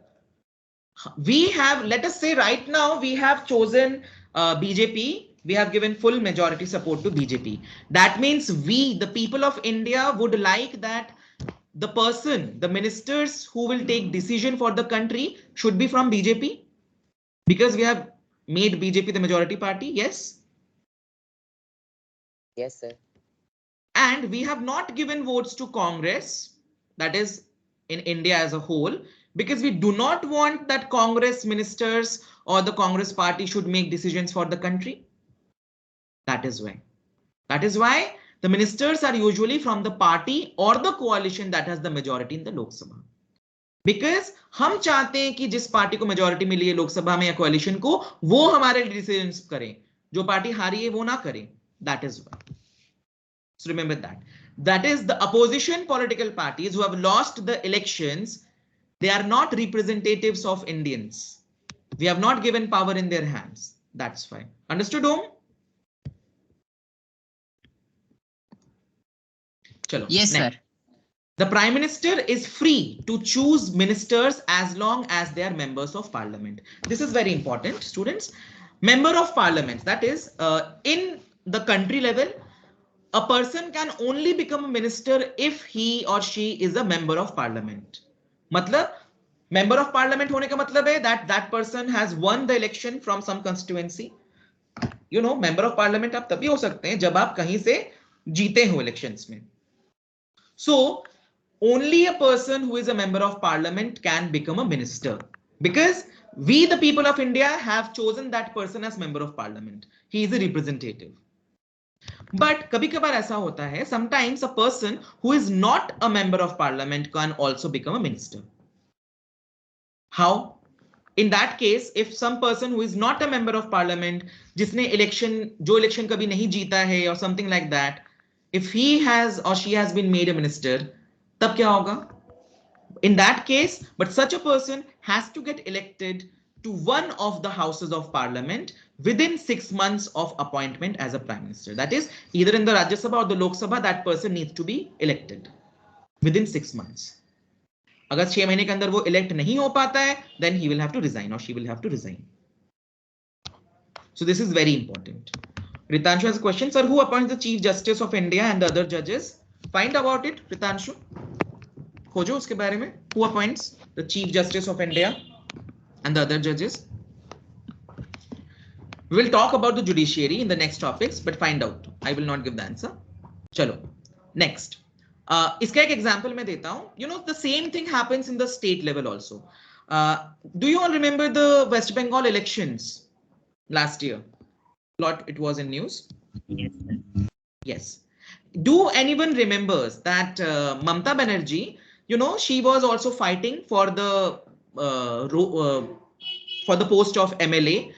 we have, let us say right now, we have chosen BJP. We have given full majority support to BJP. That means we, the people of India, would like that the person, the ministers who will take decision for the country should be from BJP, because we have made BJP the majority party. Yes. Yes, sir. And we have not given votes to Congress, that is in India as a whole, because we do not want that Congress ministers or the Congress party should make decisions for the country. That is why. That is why the ministers are usually from the party or the coalition that has the majority in the Lok Sabha. Because हम चाहते हैं कि जिस party को majority मिली है लोकसभा में या कोalition को, वो हमारे डिसीजंस करें, जो पार्टी हारी है वो ना करे. That is why. So remember that. That is the opposition political parties who have lost the elections. They are not representatives of Indians. We have not given power in their hands. That's why. Understood, Om? Chalo, Yes, next. sir. The Prime Minister is free to choose ministers as long as they are members of parliament. This is very important, students. Member of parliament, that is in the country level, a person can only become a minister if he or she is a member of parliament. मतलब member of parliament होने का मतलब है that that person has won the election from some constituency. You know, member of parliament आप तभी हो सकते हैं जब आप कहीं से जीते हो elections में. So only a person who is a member of parliament can become a minister, because we the people of India have chosen that person as member of parliament. He is a representative. But कभी कभार ऐसा होता है, sometimes a person who is not a member of parliament can also become a minister. How? In that case, if some person who is not a member of parliament, जिसने जो election कभी नहीं जीता है or something like that, if he has or she has been made a minister, तब क्या होगा? In that case, but such a person has to get elected to one of the houses of parliament within 6 months of appointment as a prime minister. That is, either in the Rajya Sabha or the Lok Sabha, that person needs to be elected within 6 months. अगर 6 महीने के अंदर वो elect नहीं हो पाता है, then he will have to resign or she will have to resign. So this is very important. Ritanshu has a question. Sir, who appoints the Chief Justice of India and the other judges? Find about it, Ritanshu. खोजो उसके बारे में. Who appoints the Chief Justice of India and the other judges? We will talk about the judiciary in the next topics, but find out. I will not give the answer. चलो, next. इसका एक example मैं देता हूँ. You know, the same thing happens in the state level also. Do you all remember the West Bengal elections last year? Lot it was in news. Yes, sir. Yes. Do anyone remembers that Mamta Banerjee, you know, she was also fighting for the post of MLA.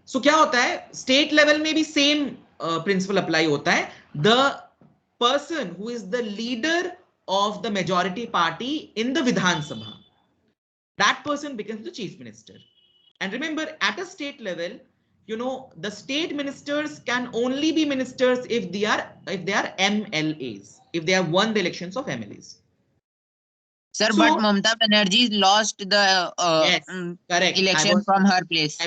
So क्या होता है? State level में भी same principle apply होता है. The person who is the leader of the majority party in the Vidhan Sabha, that person becomes the chief minister. And remember, at a state level, you know, the state ministers can only be ministers if they are MLAs, if they have won the elections of MLAs. Sir, So- but Mamata Banerjee lost the Yes, correct. election from her place.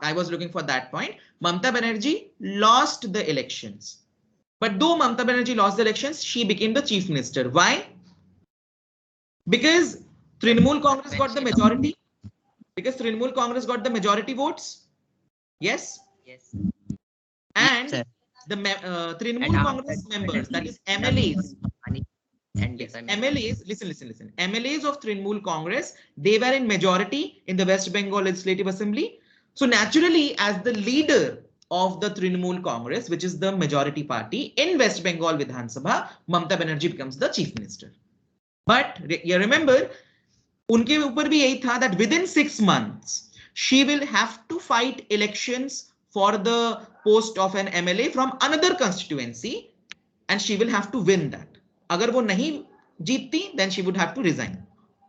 I was looking for that point. Mamta Banerjee lost the elections. But though Mamta Banerjee lost the elections, she became the chief minister. Why? Because Trinamool Congress got the majority. Because Trinamool Congress got the majority votes. Yes. Yes. And sir. the Trinamool And Congress members, that is MLAs, And Yes, disseminate. MLAs, listen. MLAs of Trinamool Congress, they were in majority in the West Bengal Legislative Assembly. So naturally, as the leader of the Trinamool Congress, which is the majority party in West Bengal Vidhan Sabha, Mamata Banerjee becomes the chief minister. But you remember, उनके ऊपर भी यही था that within 6 months, she will have to fight elections for the post of an MLA from another constituency, and she will have to win that. अगर वो नहीं जीतती, then she would have to resign.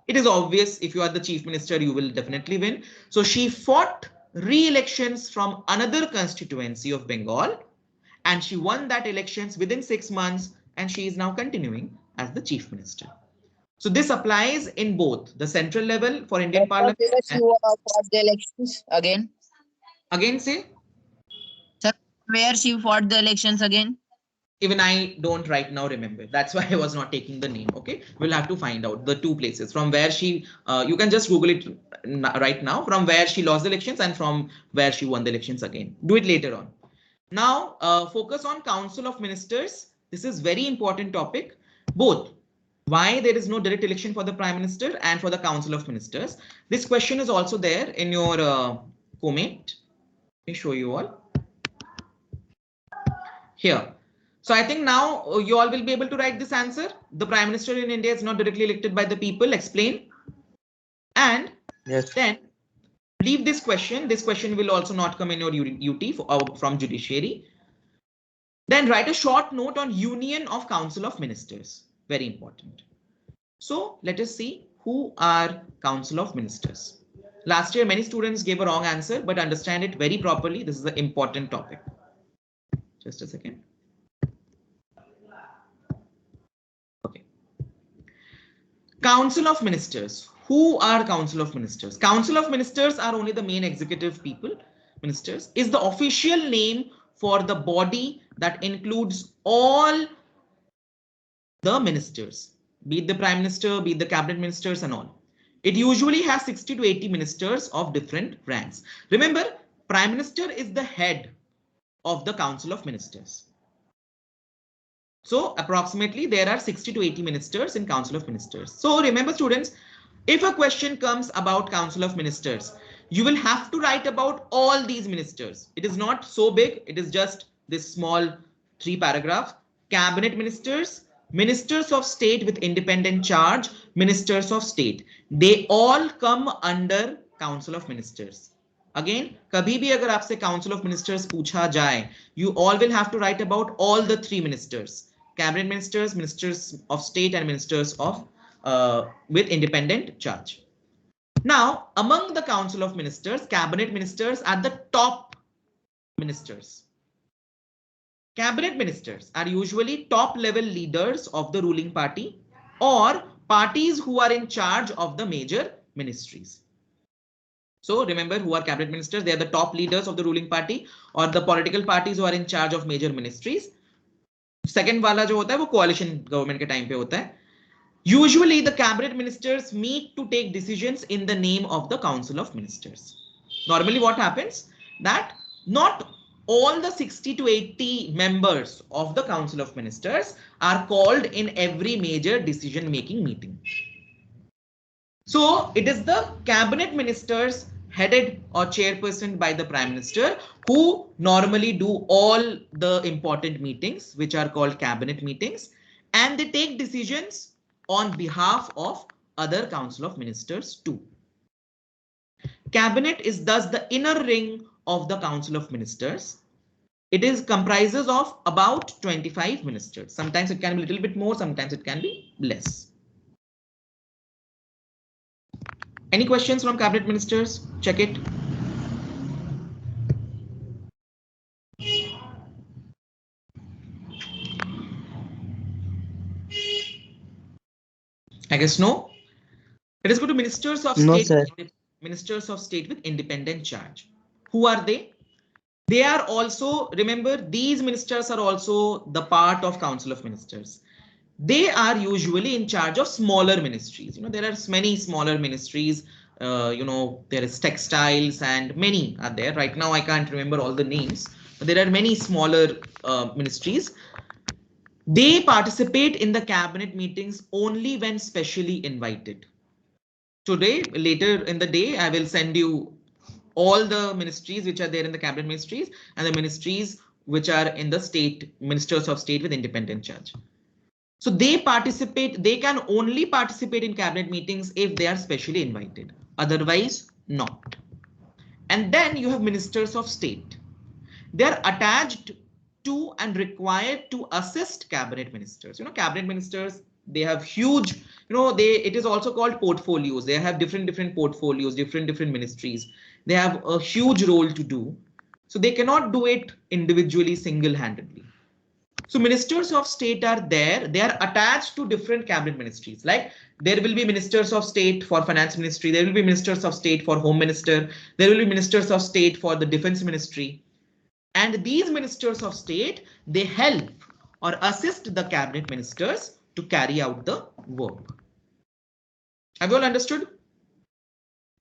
It is obvious, if you are the chief minister, you will definitely win. So she fought re-elections from another constituency of Bengal, and she won that elections within 6 months, and she is now continuing as the chief minister. So this applies in both the central level for Indian Parliament. She fought the elections again. Again, say, Sir, where she fought the elections again? even I don't right now remember. That's why I was not taking the name. Okay, we'll have to find out the two places from where she. You can just Google it right now, from where she lost the elections and from where she won the elections again. Do it later on. Now focus on Council of Ministers. This is very important topic. Both. Why there is no direct election for the Prime Minister and for the Council of Ministers. This question is also there in your comment. Let me show you all. Here. So I think now you all will be able to write this answer. The Prime Minister in India is not directly elected by the people. Explain. And Yes. then leave this question. This question will also not come in your UT from Judiciary. Then write a short note on Union of Council of Ministers. Very important. So let us see who are Council of Ministers. Last year, many students gave a wrong answer, but understand it very properly. This is an important topic. Just a second. Okay. Council of Ministers. Who are Council of Ministers? Council of Ministers are only the main executive people. Ministers is the official name for the body that includes all the ministers, be it the Prime Minister, be it the cabinet ministers and all. It usually has 60 to 80 ministers of different ranks. Remember, Prime Minister is the head of the Council of Ministers. So approximately there are 60 to 80 ministers in Council of Ministers. So remember students, if a question comes about Council of Ministers, you will have to write about all these ministers. It is not so big. It is just this small 3 paragraph. Cabinet ministers, ministers of state with independent charge, ministers of state. They all come under Council of Ministers. Again, kabhi bhi agar aapse Council of Ministers पूछा जाए, you all will have to write about all the 3 ministers. Cabinet ministers, ministers of state and ministers of with independent charge. Now, among the Council of Ministers, cabinet ministers are the top ministers. Cabinet ministers are usually top level leaders of the ruling party or parties who are in charge of the major ministries. So remember who are cabinet ministers. They are the top leaders of the ruling party or the political parties who are in charge of major ministries. Second वाला जो होता है वो coalition government के time पे होता है. Usually the cabinet ministers meet to take decisions in the name of the Council of Ministers. Normally what happens that not all the 60 to 80 members of the Council of Ministers are called in every major decision making meeting. So it is the cabinet ministers headed or chairperson by the Prime Minister who normally do all the important meetings, which are called cabinet meetings, and they take decisions on behalf of other Council of Ministers too. Cabinet is thus the inner ring of the Council of Ministers. It is comprises of about 25 ministers. Sometimes it can be a little bit more, sometimes it can be less. Any questions from cabinet ministers? Check it. I guess no. Let us go to ministers of No, state. sir. Ministers of state with independent charge. Who are they? They are also, remember, these ministers are also the part of Council of Ministers. They are usually in charge of smaller ministries. You know, there are many smaller ministries. You know, there is textiles and many are there. Right now, I can't remember all the names, but there are many smaller ministries. They participate in the cabinet meetings only when specially invited. Today, later in the day, I will send you all the ministries which are there in the cabinet ministries and the ministries which are in the state ministers of state with independent charge. So they can only participate in cabinet meetings if they are specially invited, otherwise not. And then you have ministers of state. They are attached to and required to assist cabinet ministers. Cabinet ministers, they have huge, it is also called portfolios. They have different portfolios, different ministries. They have a huge role to do. So they cannot do it individually, single-handedly. So ministers of state are there. They are attached to different cabinet ministries. Like there will be ministers of state for finance ministry. There will be ministers of state for home minister. There will be ministers of state for the defense ministry. And these ministers of state, they help or assist the cabinet ministers to carry out the work. Have you all understood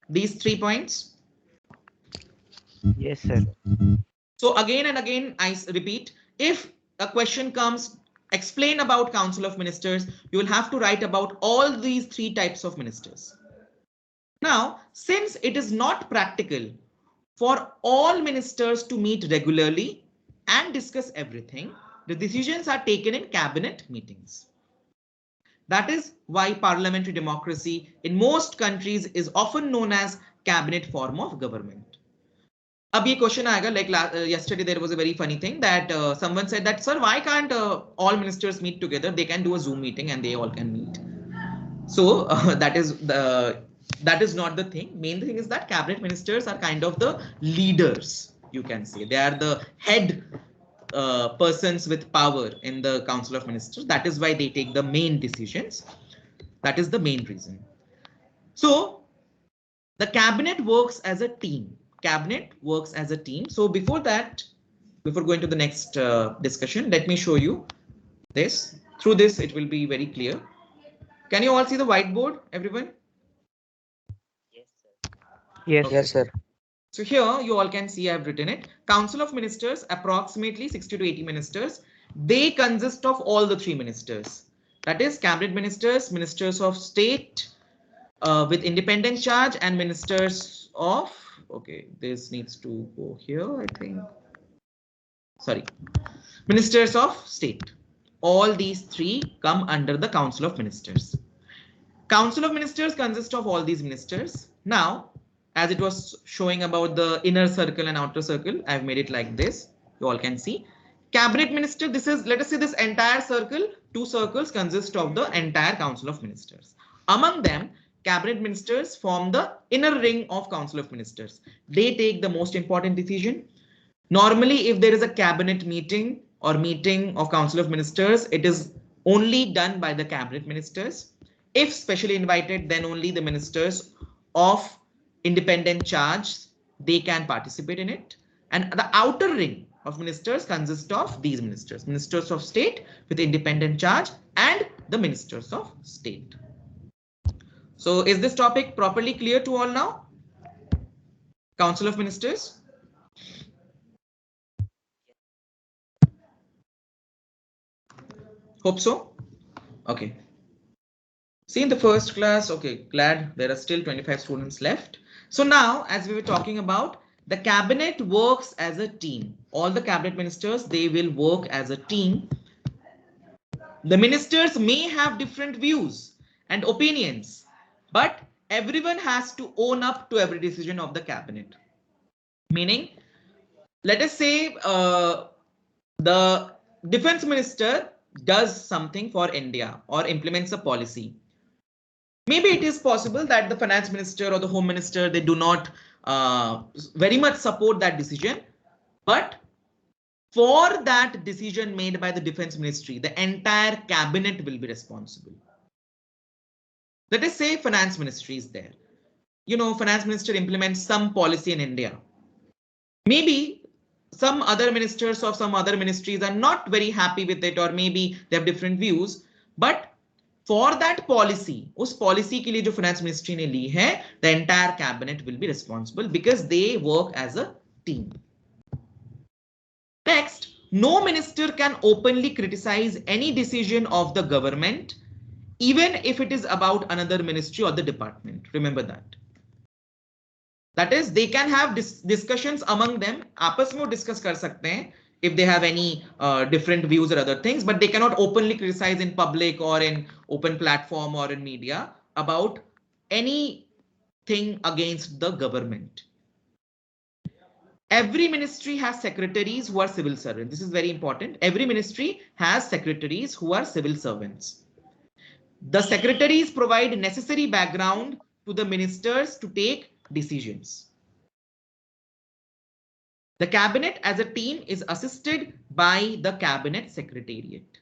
these 3 points? Yes, sir. So again and again, I repeat, if a question comes, explain about Council of Ministers, you will have to write about all these 3 types of ministers. Now, since it is not practical for all ministers to meet regularly and discuss everything, the decisions are taken in cabinet meetings. That is why parliamentary democracy in most countries is often known as cabinet form of government. Ab ye question aayega, like yesterday there was a very funny thing that someone said that, sir, why can't all ministers meet together? They can do a Zoom meeting and they all can meet. So that is not the thing. Main thing is that cabinet ministers are kind of the leaders, you can say. They are the head persons with power in the Council of Ministers. That is why they take the main decisions. That is the main reason. So the cabinet works as a team. Cabinet works as a team. So before that, before going to the next discussion, let me show you this. Through this, it will be very clear. Can you all see the whiteboard, everyone? Yes, sir. Yes, Okay. yes, sir. So here you all can see I've written it. Council of Ministers, approximately 60 to 80 ministers. They consist of all the 3 ministers. That is cabinet ministers, ministers of state with independent charge, and ministers of, okay, this needs to go here, I think. Sorry, ministers of state. All these 3 come under the Council of Ministers. Council of Ministers consists of all these ministers. Now, as it was showing about the inner circle and outer circle, I've made it like this. You all can see. Cabinet minister, this is, let us say this entire circle, 2 circles consist of the entire Council of Ministers. Among them, cabinet ministers form the inner ring of Council of Ministers. They take the most important decision. Normally, if there is a cabinet meeting or meeting of Council of Ministers, it is only done by the cabinet ministers. If specially invited, then only the ministers of independent charge, they can participate in it. And the outer ring of ministers consists of these ministers, ministers of state with independent charge and the ministers of state. So is this topic properly clear to all now? Council of Ministers? Hope so. Okay. See, in the first class, okay, glad there are still 25 students left. So now, as we were talking about, the cabinet works as a team. All the cabinet ministers, they will work as a team. The ministers may have different views and opinions, but everyone has to own up to every decision of the cabinet. Meaning, let us say the defense minister does something for India or implements a policy. Maybe it is possible that the finance minister or the home minister, they do not very much support that decision. But for that decision made by the defense ministry, the entire cabinet will be responsible. Let us say finance ministry is there. Finance minister implements some policy in India. Maybe some other ministers of some other ministries are not very happy with it, or maybe they have different views. But for that policy, उस policy के लिए जो finance ministry ने ली है, the entire cabinet will be responsible because they work as a team. Next, No minister can openly criticize any decision of the government, even if it is about another ministry or the department. Remember that. That is, they can have discussions among them. आपस में वो discuss कर सकते हैं if they have any different views or other things, but they cannot openly criticize in public or in open platform or in media about anything against the government. Every ministry has secretaries who are civil servants. This is very important. Every ministry has secretaries who are civil servants. The secretaries provide necessary background to the ministers to take decisions. The cabinet as a team is assisted by the cabinet secretariat.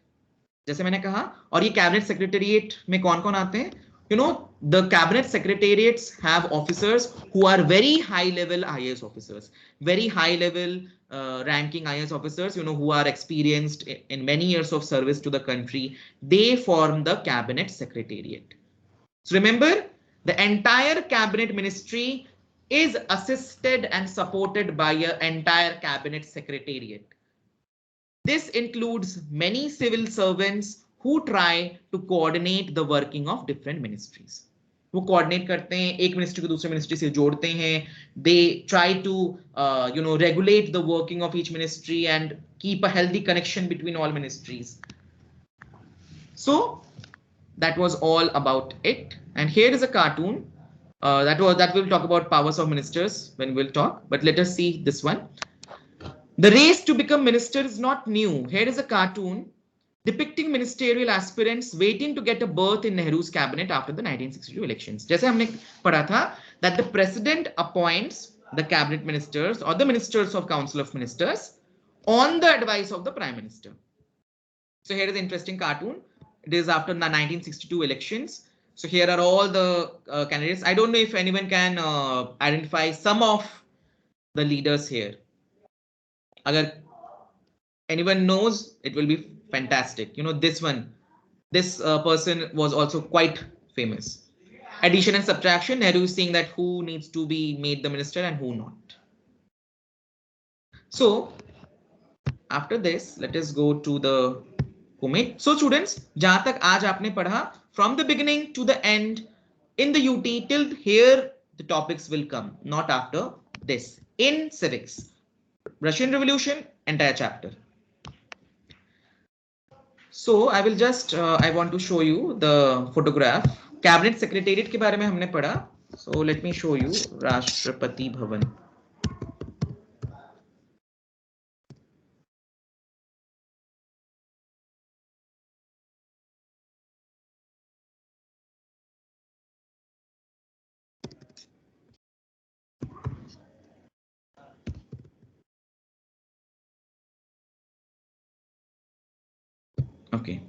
जैसे मैंने कहा, और ये cabinet secretariat में कौन-कौन आते हैं? You know, the cabinet secretariats have officers who are very high level IAS officers, very high level ranking IAS officers, you know, who are experienced in many years of service to the country. They form the cabinet secretariat. So remember, the entire cabinet ministry is assisted and supported by an entire cabinet secretariat. This includes many civil servants who try to coordinate the working of different ministries. वो coordinate करते हैं, एक ministry को दूसरे ministry से जोड़ते हैं. They try to regulate the working of each ministry and keep a healthy connection between all ministries. So that was all about it. And here is a cartoon that we'll talk about powers of ministers when we'll talk. But let us see this one. The race to become minister is not new. Here is a cartoon depicting ministerial aspirants waiting to get a berth in Nehru's cabinet after the 1962 elections. जैसे हमने पढ़ा था that the president appoints the cabinet ministers or the ministers of council of ministers on the advice of the prime minister. So here is an interesting cartoon. It is after the 1962 elections. So here are all the candidates. I don't know if anyone can identify some of the leaders here. Agar anyone knows, it will be fantastic. You know, this one, this person was also quite famous. Addition and subtraction, Nehru is saying that who needs to be made the minister and who not. So after this, let us go to the commit. So students, jahan tak aaj aapne padha, from the beginning to the end in the UT till here, the topics will come, not after this. In civics, Russian Revolution, entire chapter. So I will just, I want to show you the photograph. Cabinet Secretariat के बारे में हमने पढ़ा. So let me show you Rashtrapati Bhavan. Okay.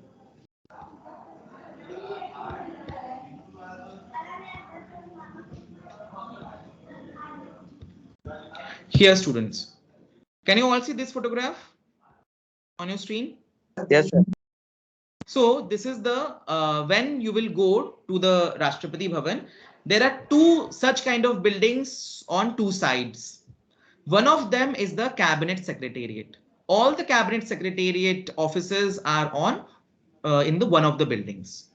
Here, students, can you all see this photograph on your screen? Yes, sir. So this is the when you will go to the Rashtrapati Bhavan, there are two such kind of buildings on two sides. One of them is the Cabinet Secretariat. All the Cabinet Secretariat offices are on in the one of the buildings.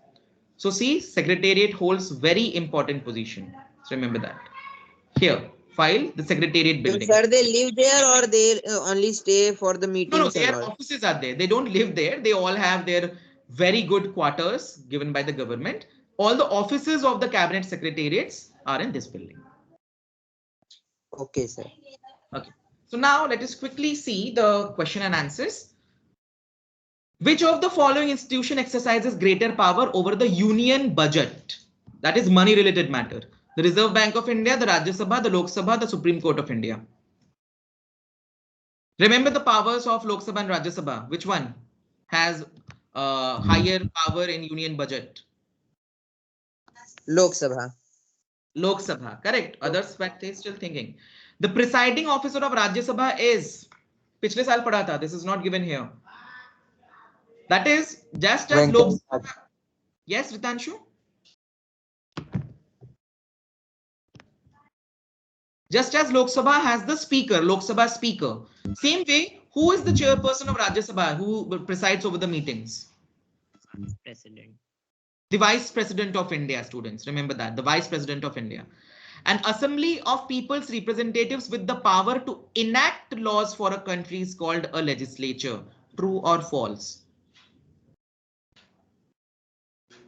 So see, Secretariat holds very important position. So remember that. Here, file the Secretariat building. Sir, they live there or they only stay for the meetings? No, and their all? offices are there. They don't live there. They all have their very good quarters given by the government. All the offices of the Cabinet Secretariats are in this building. Okay, sir. Okay. So now let us quickly see the question and answers. Which of the following institution exercises greater power over the union budget? That is money related matter. The Reserve Bank of India, the Rajya Sabha, the Lok Sabha, the Supreme Court of India. Remember the powers of Lok Sabha and Rajya Sabha. Which one has higher power in union budget? Lok Sabha. Lok Sabha, correct. Others, but they still thinking. The presiding officer of Rajya Sabha is, पिछले साल पढ़ा था, this is not given here. That is just as Lok Sabha. Yes, Ritanshu? Just as Lok Sabha has the speaker, Lok Sabha speaker. Same way, Who is the chairperson of Rajya Sabha who presides over the meetings? President. The Vice President of India, students. Remember that, the Vice President of India. An assembly of people's representatives with the power to enact laws for a country is called a legislature. True or false?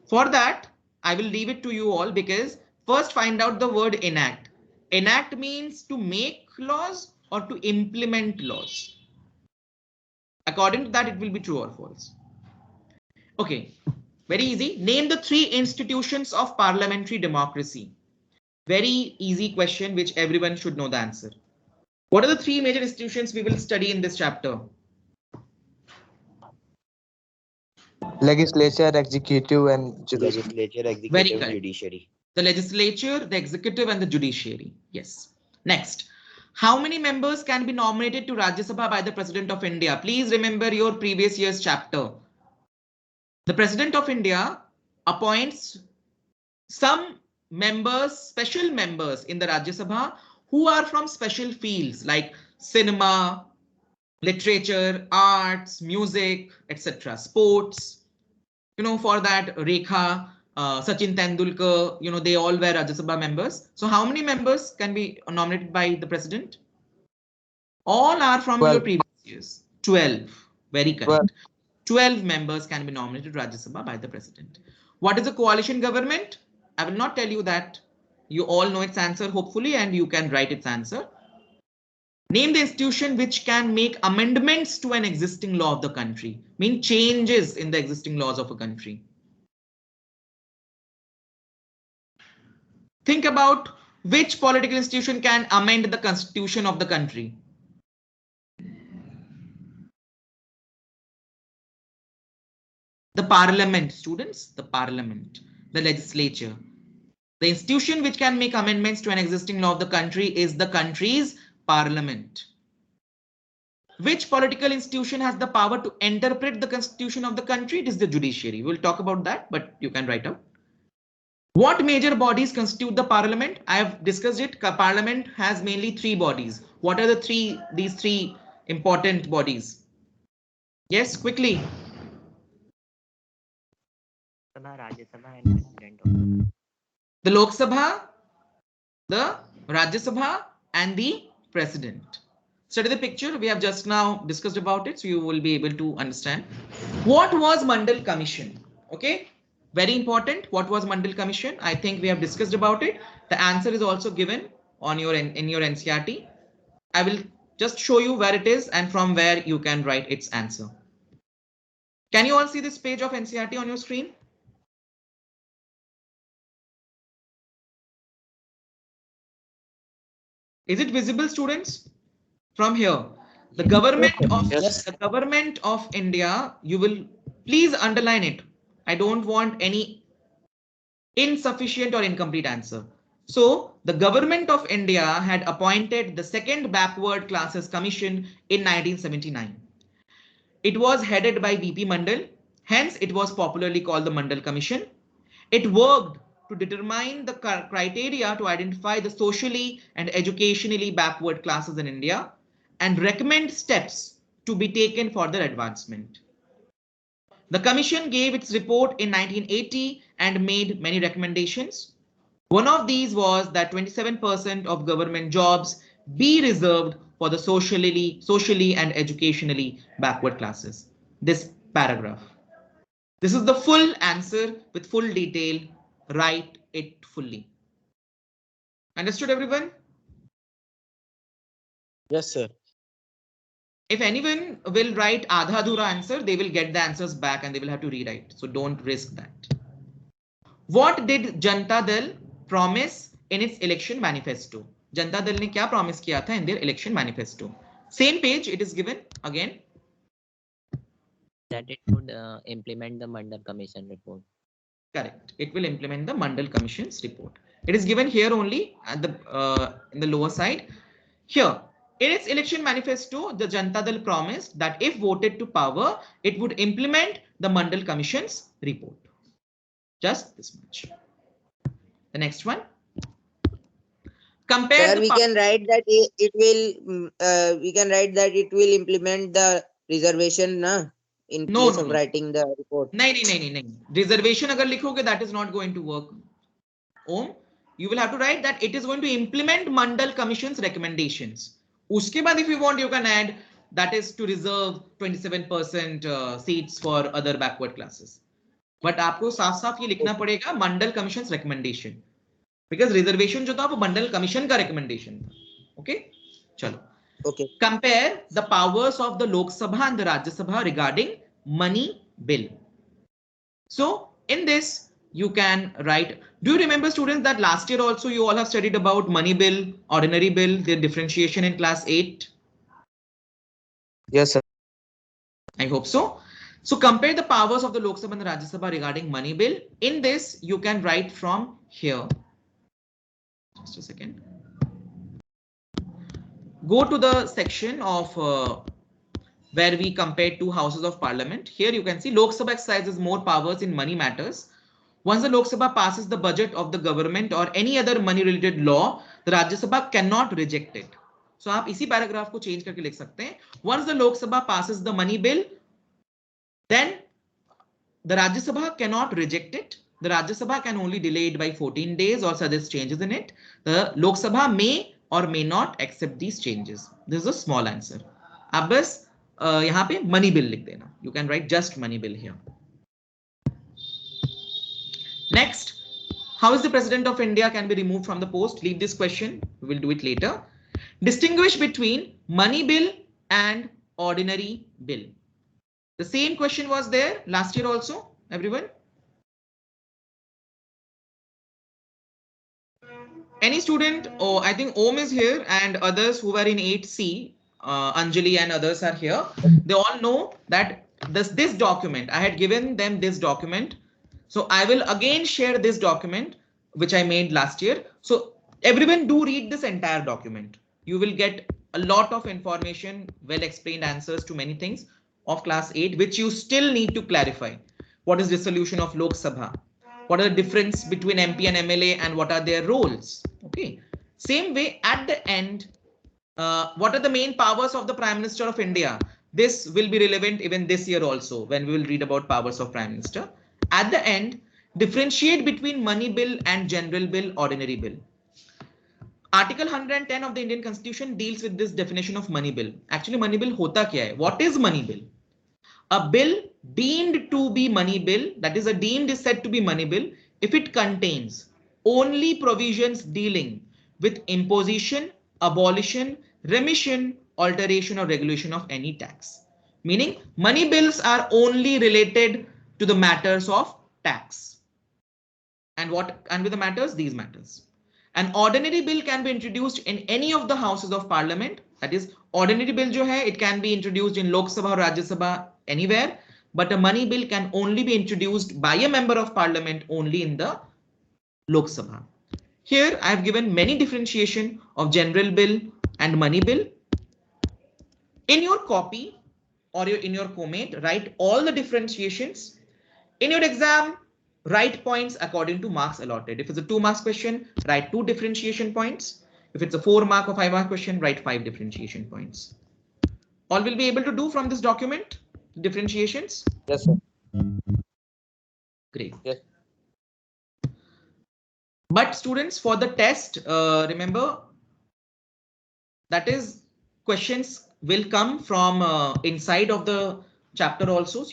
For that, I will leave it to you all, because first find out the word enact. Enact means to make laws or to implement laws. According to that, it will be true or false. Okay, very easy. Name the 3 institutions of parliamentary democracy. Very easy question, which everyone should know the answer. What are the 3 major institutions we will study in this chapter? Legislature, executive, and judiciary. Legislature, Very executive, correct. judiciary. The legislature, the executive, and the judiciary. Yes. Next, how many members can be nominated to Rajya Sabha by the President of India? Please remember your previous year's chapter. The President of India appoints some members, special members in the Rajya Sabha who are from special fields like cinema, literature, arts, music, etc., sports. You know, for that, Rekha, Sachin Tendulkar, they all were Rajya Sabha members. So how many members can be nominated by the president? All are from 12. your previous years. 12. Very correct. 12 members can be nominated to Rajya Sabha by the president. What is a coalition government? I will not tell you that. You all know its answer, hopefully, and you can write its answer. Name the institution which can make amendments to an existing law of the country, mean changes in the existing laws of a country. Think about which political institution can amend the constitution of the country. The parliament, students, the parliament, the legislature. The institution which can make amendments to an existing law of the country is the country's parliament. Which political institution has the power to interpret the constitution of the country? It is the judiciary. We'll talk about that, but you can write out. What major bodies constitute the parliament? I have discussed it. Parliament has mainly 3 bodies. What are these three important bodies? Yes, quickly. Sabha, Rajya Sabha, and President. The Lok Sabha, the Rajya Sabha, and the President. Study the picture. We have just now discussed about it, so you will be able to understand. What was Mandal Commission? Okay, very important. What was Mandal Commission? I think we have discussed about it. The answer is also given on your in your NCERT. I will just show you where it is and from where you can write its answer. Can you all see this page of NCERT on your screen? Is it visible, students? From here, the government of India, you will please underline it. I don't want any insufficient or incomplete answer. So the government of India had appointed the second Backward Classes Commission in 1979. It was headed by VP Mandal. Hence, it was popularly called the Mandal Commission. It worked to determine the criteria to identify the socially and educationally backward classes in India and recommend steps to be taken for their advancement. The commission gave its report in 1980 and made many recommendations. One of these was that 27% of government jobs be reserved for the socially and educationally backward classes. This paragraph. This is the full answer with full detail. Write it fully. Understood, everyone? Yes, sir. If anyone will write Adha Adhura answer, they will get the answers back and they will have to rewrite. So don't risk that. What did Janata Dal promise in its election manifesto? Janata Dal ने क्या promise किया था in their election manifesto? Same page, it is given again. That it would implement the Mandal Commission report. Correct. It will implement the Mandal Commission's report. It is given here only at the in the lower side. Here, in its election manifesto, the Janata Dal promised that if voted to power, it would implement the Mandal Commission's report. Just this much. The next one. Compare Sir, the we can write that it will. We can write that it will implement the reservation, na, in No, place no, of no. writing the report. नहीं. Reservation अगर लिखोगे, that is not going to work. Om, you will have to write that it is going to implement Mandal Commission's recommendations. उसके बाद if you want, you can add that is to reserve 27% seats for other backward classes. But आपको साफ साफ ये लिखना पड़ेगा मंडल commission recommendation, because reservation जो था वो मंडल कमीशन का रिकमेंडेशन था. ओके, चलो. Okay. Compare the powers of the Lok Sabha and the Rajya Sabha regarding money bill. So in this you can write. Do you remember, students, that last year also you all have studied about money bill, ordinary bill, their differentiation in class 8? Yes, sir. I hope so. So compare the powers of the Lok Sabha and the Rajya Sabha regarding money bill. In this you can write from here. Just a second. Go to the section of where we compare two houses of parliament. Here you can see Lok Sabha exercises more powers in money matters. Once the Lok Sabha passes the budget of the government or any other money related law, the Rajya Sabha cannot reject it. So आप इसी paragraph को change करके लिख सकते हैं. Once the Lok Sabha passes the money bill, then the Rajya Sabha cannot reject it. The Rajya Sabha can only delay it by 14 days or suggest changes in it. The Lok Sabha may or may not accept these changes. This is a small answer. अब बस यहाँ पे money bill लिख देना. You can write just money bill here. Next, how is the President of India can be removed from the post? Leave this question. We will do it later. Distinguish between money bill and ordinary bill. The same question was there last year also, everyone. Any student? Oh, I think Om is here and others who were in 8C, Anjali and others are here. They all know that this document, I had given them this document. So I will again share this document, which I made last year. So everyone do read this entire document. You will get a lot of information, well explained answers to many things of class 8, which you still need to clarify. What is dissolution of Lok Sabha? What are the difference between MP and MLA and what are their roles? Okay. Same way at the end, what are the main powers of the Prime Minister of India? This will be relevant even this year also when we will read about powers of Prime Minister. At the end, differentiate between money bill and general bill, ordinary bill. Article 110 of the Indian Constitution deals with this definition of money bill. Actually, money bill hota kya hai? What is money bill? A bill deemed to be money bill, that is, a deemed is said to be money bill if it contains only provisions dealing with imposition, abolition, remission, alteration or regulation of any tax. Meaning money bills are only related to the matters of tax. And with the matters? These matters. An ordinary bill can be introduced in any of the houses of parliament. That is, ordinary bill jo hai, it can be introduced in Lok Sabha or Rajya Sabha anywhere, but a money bill can only be introduced by a member of parliament only in the Lok Sabha. Here I have given many differentiation of general bill and money bill. In your copy or in your comment, write all the differentiations. In your exam, write points according to marks allotted. If it's a 2 marks question, write 2 differentiation points. If it's a 4 mark or 5 mark question, write 5 differentiation points. All will be able to do from this document differentiations? Yes, sir. Great. Yes. But students, for the test, remember that is questions will come from inside of the chapter also.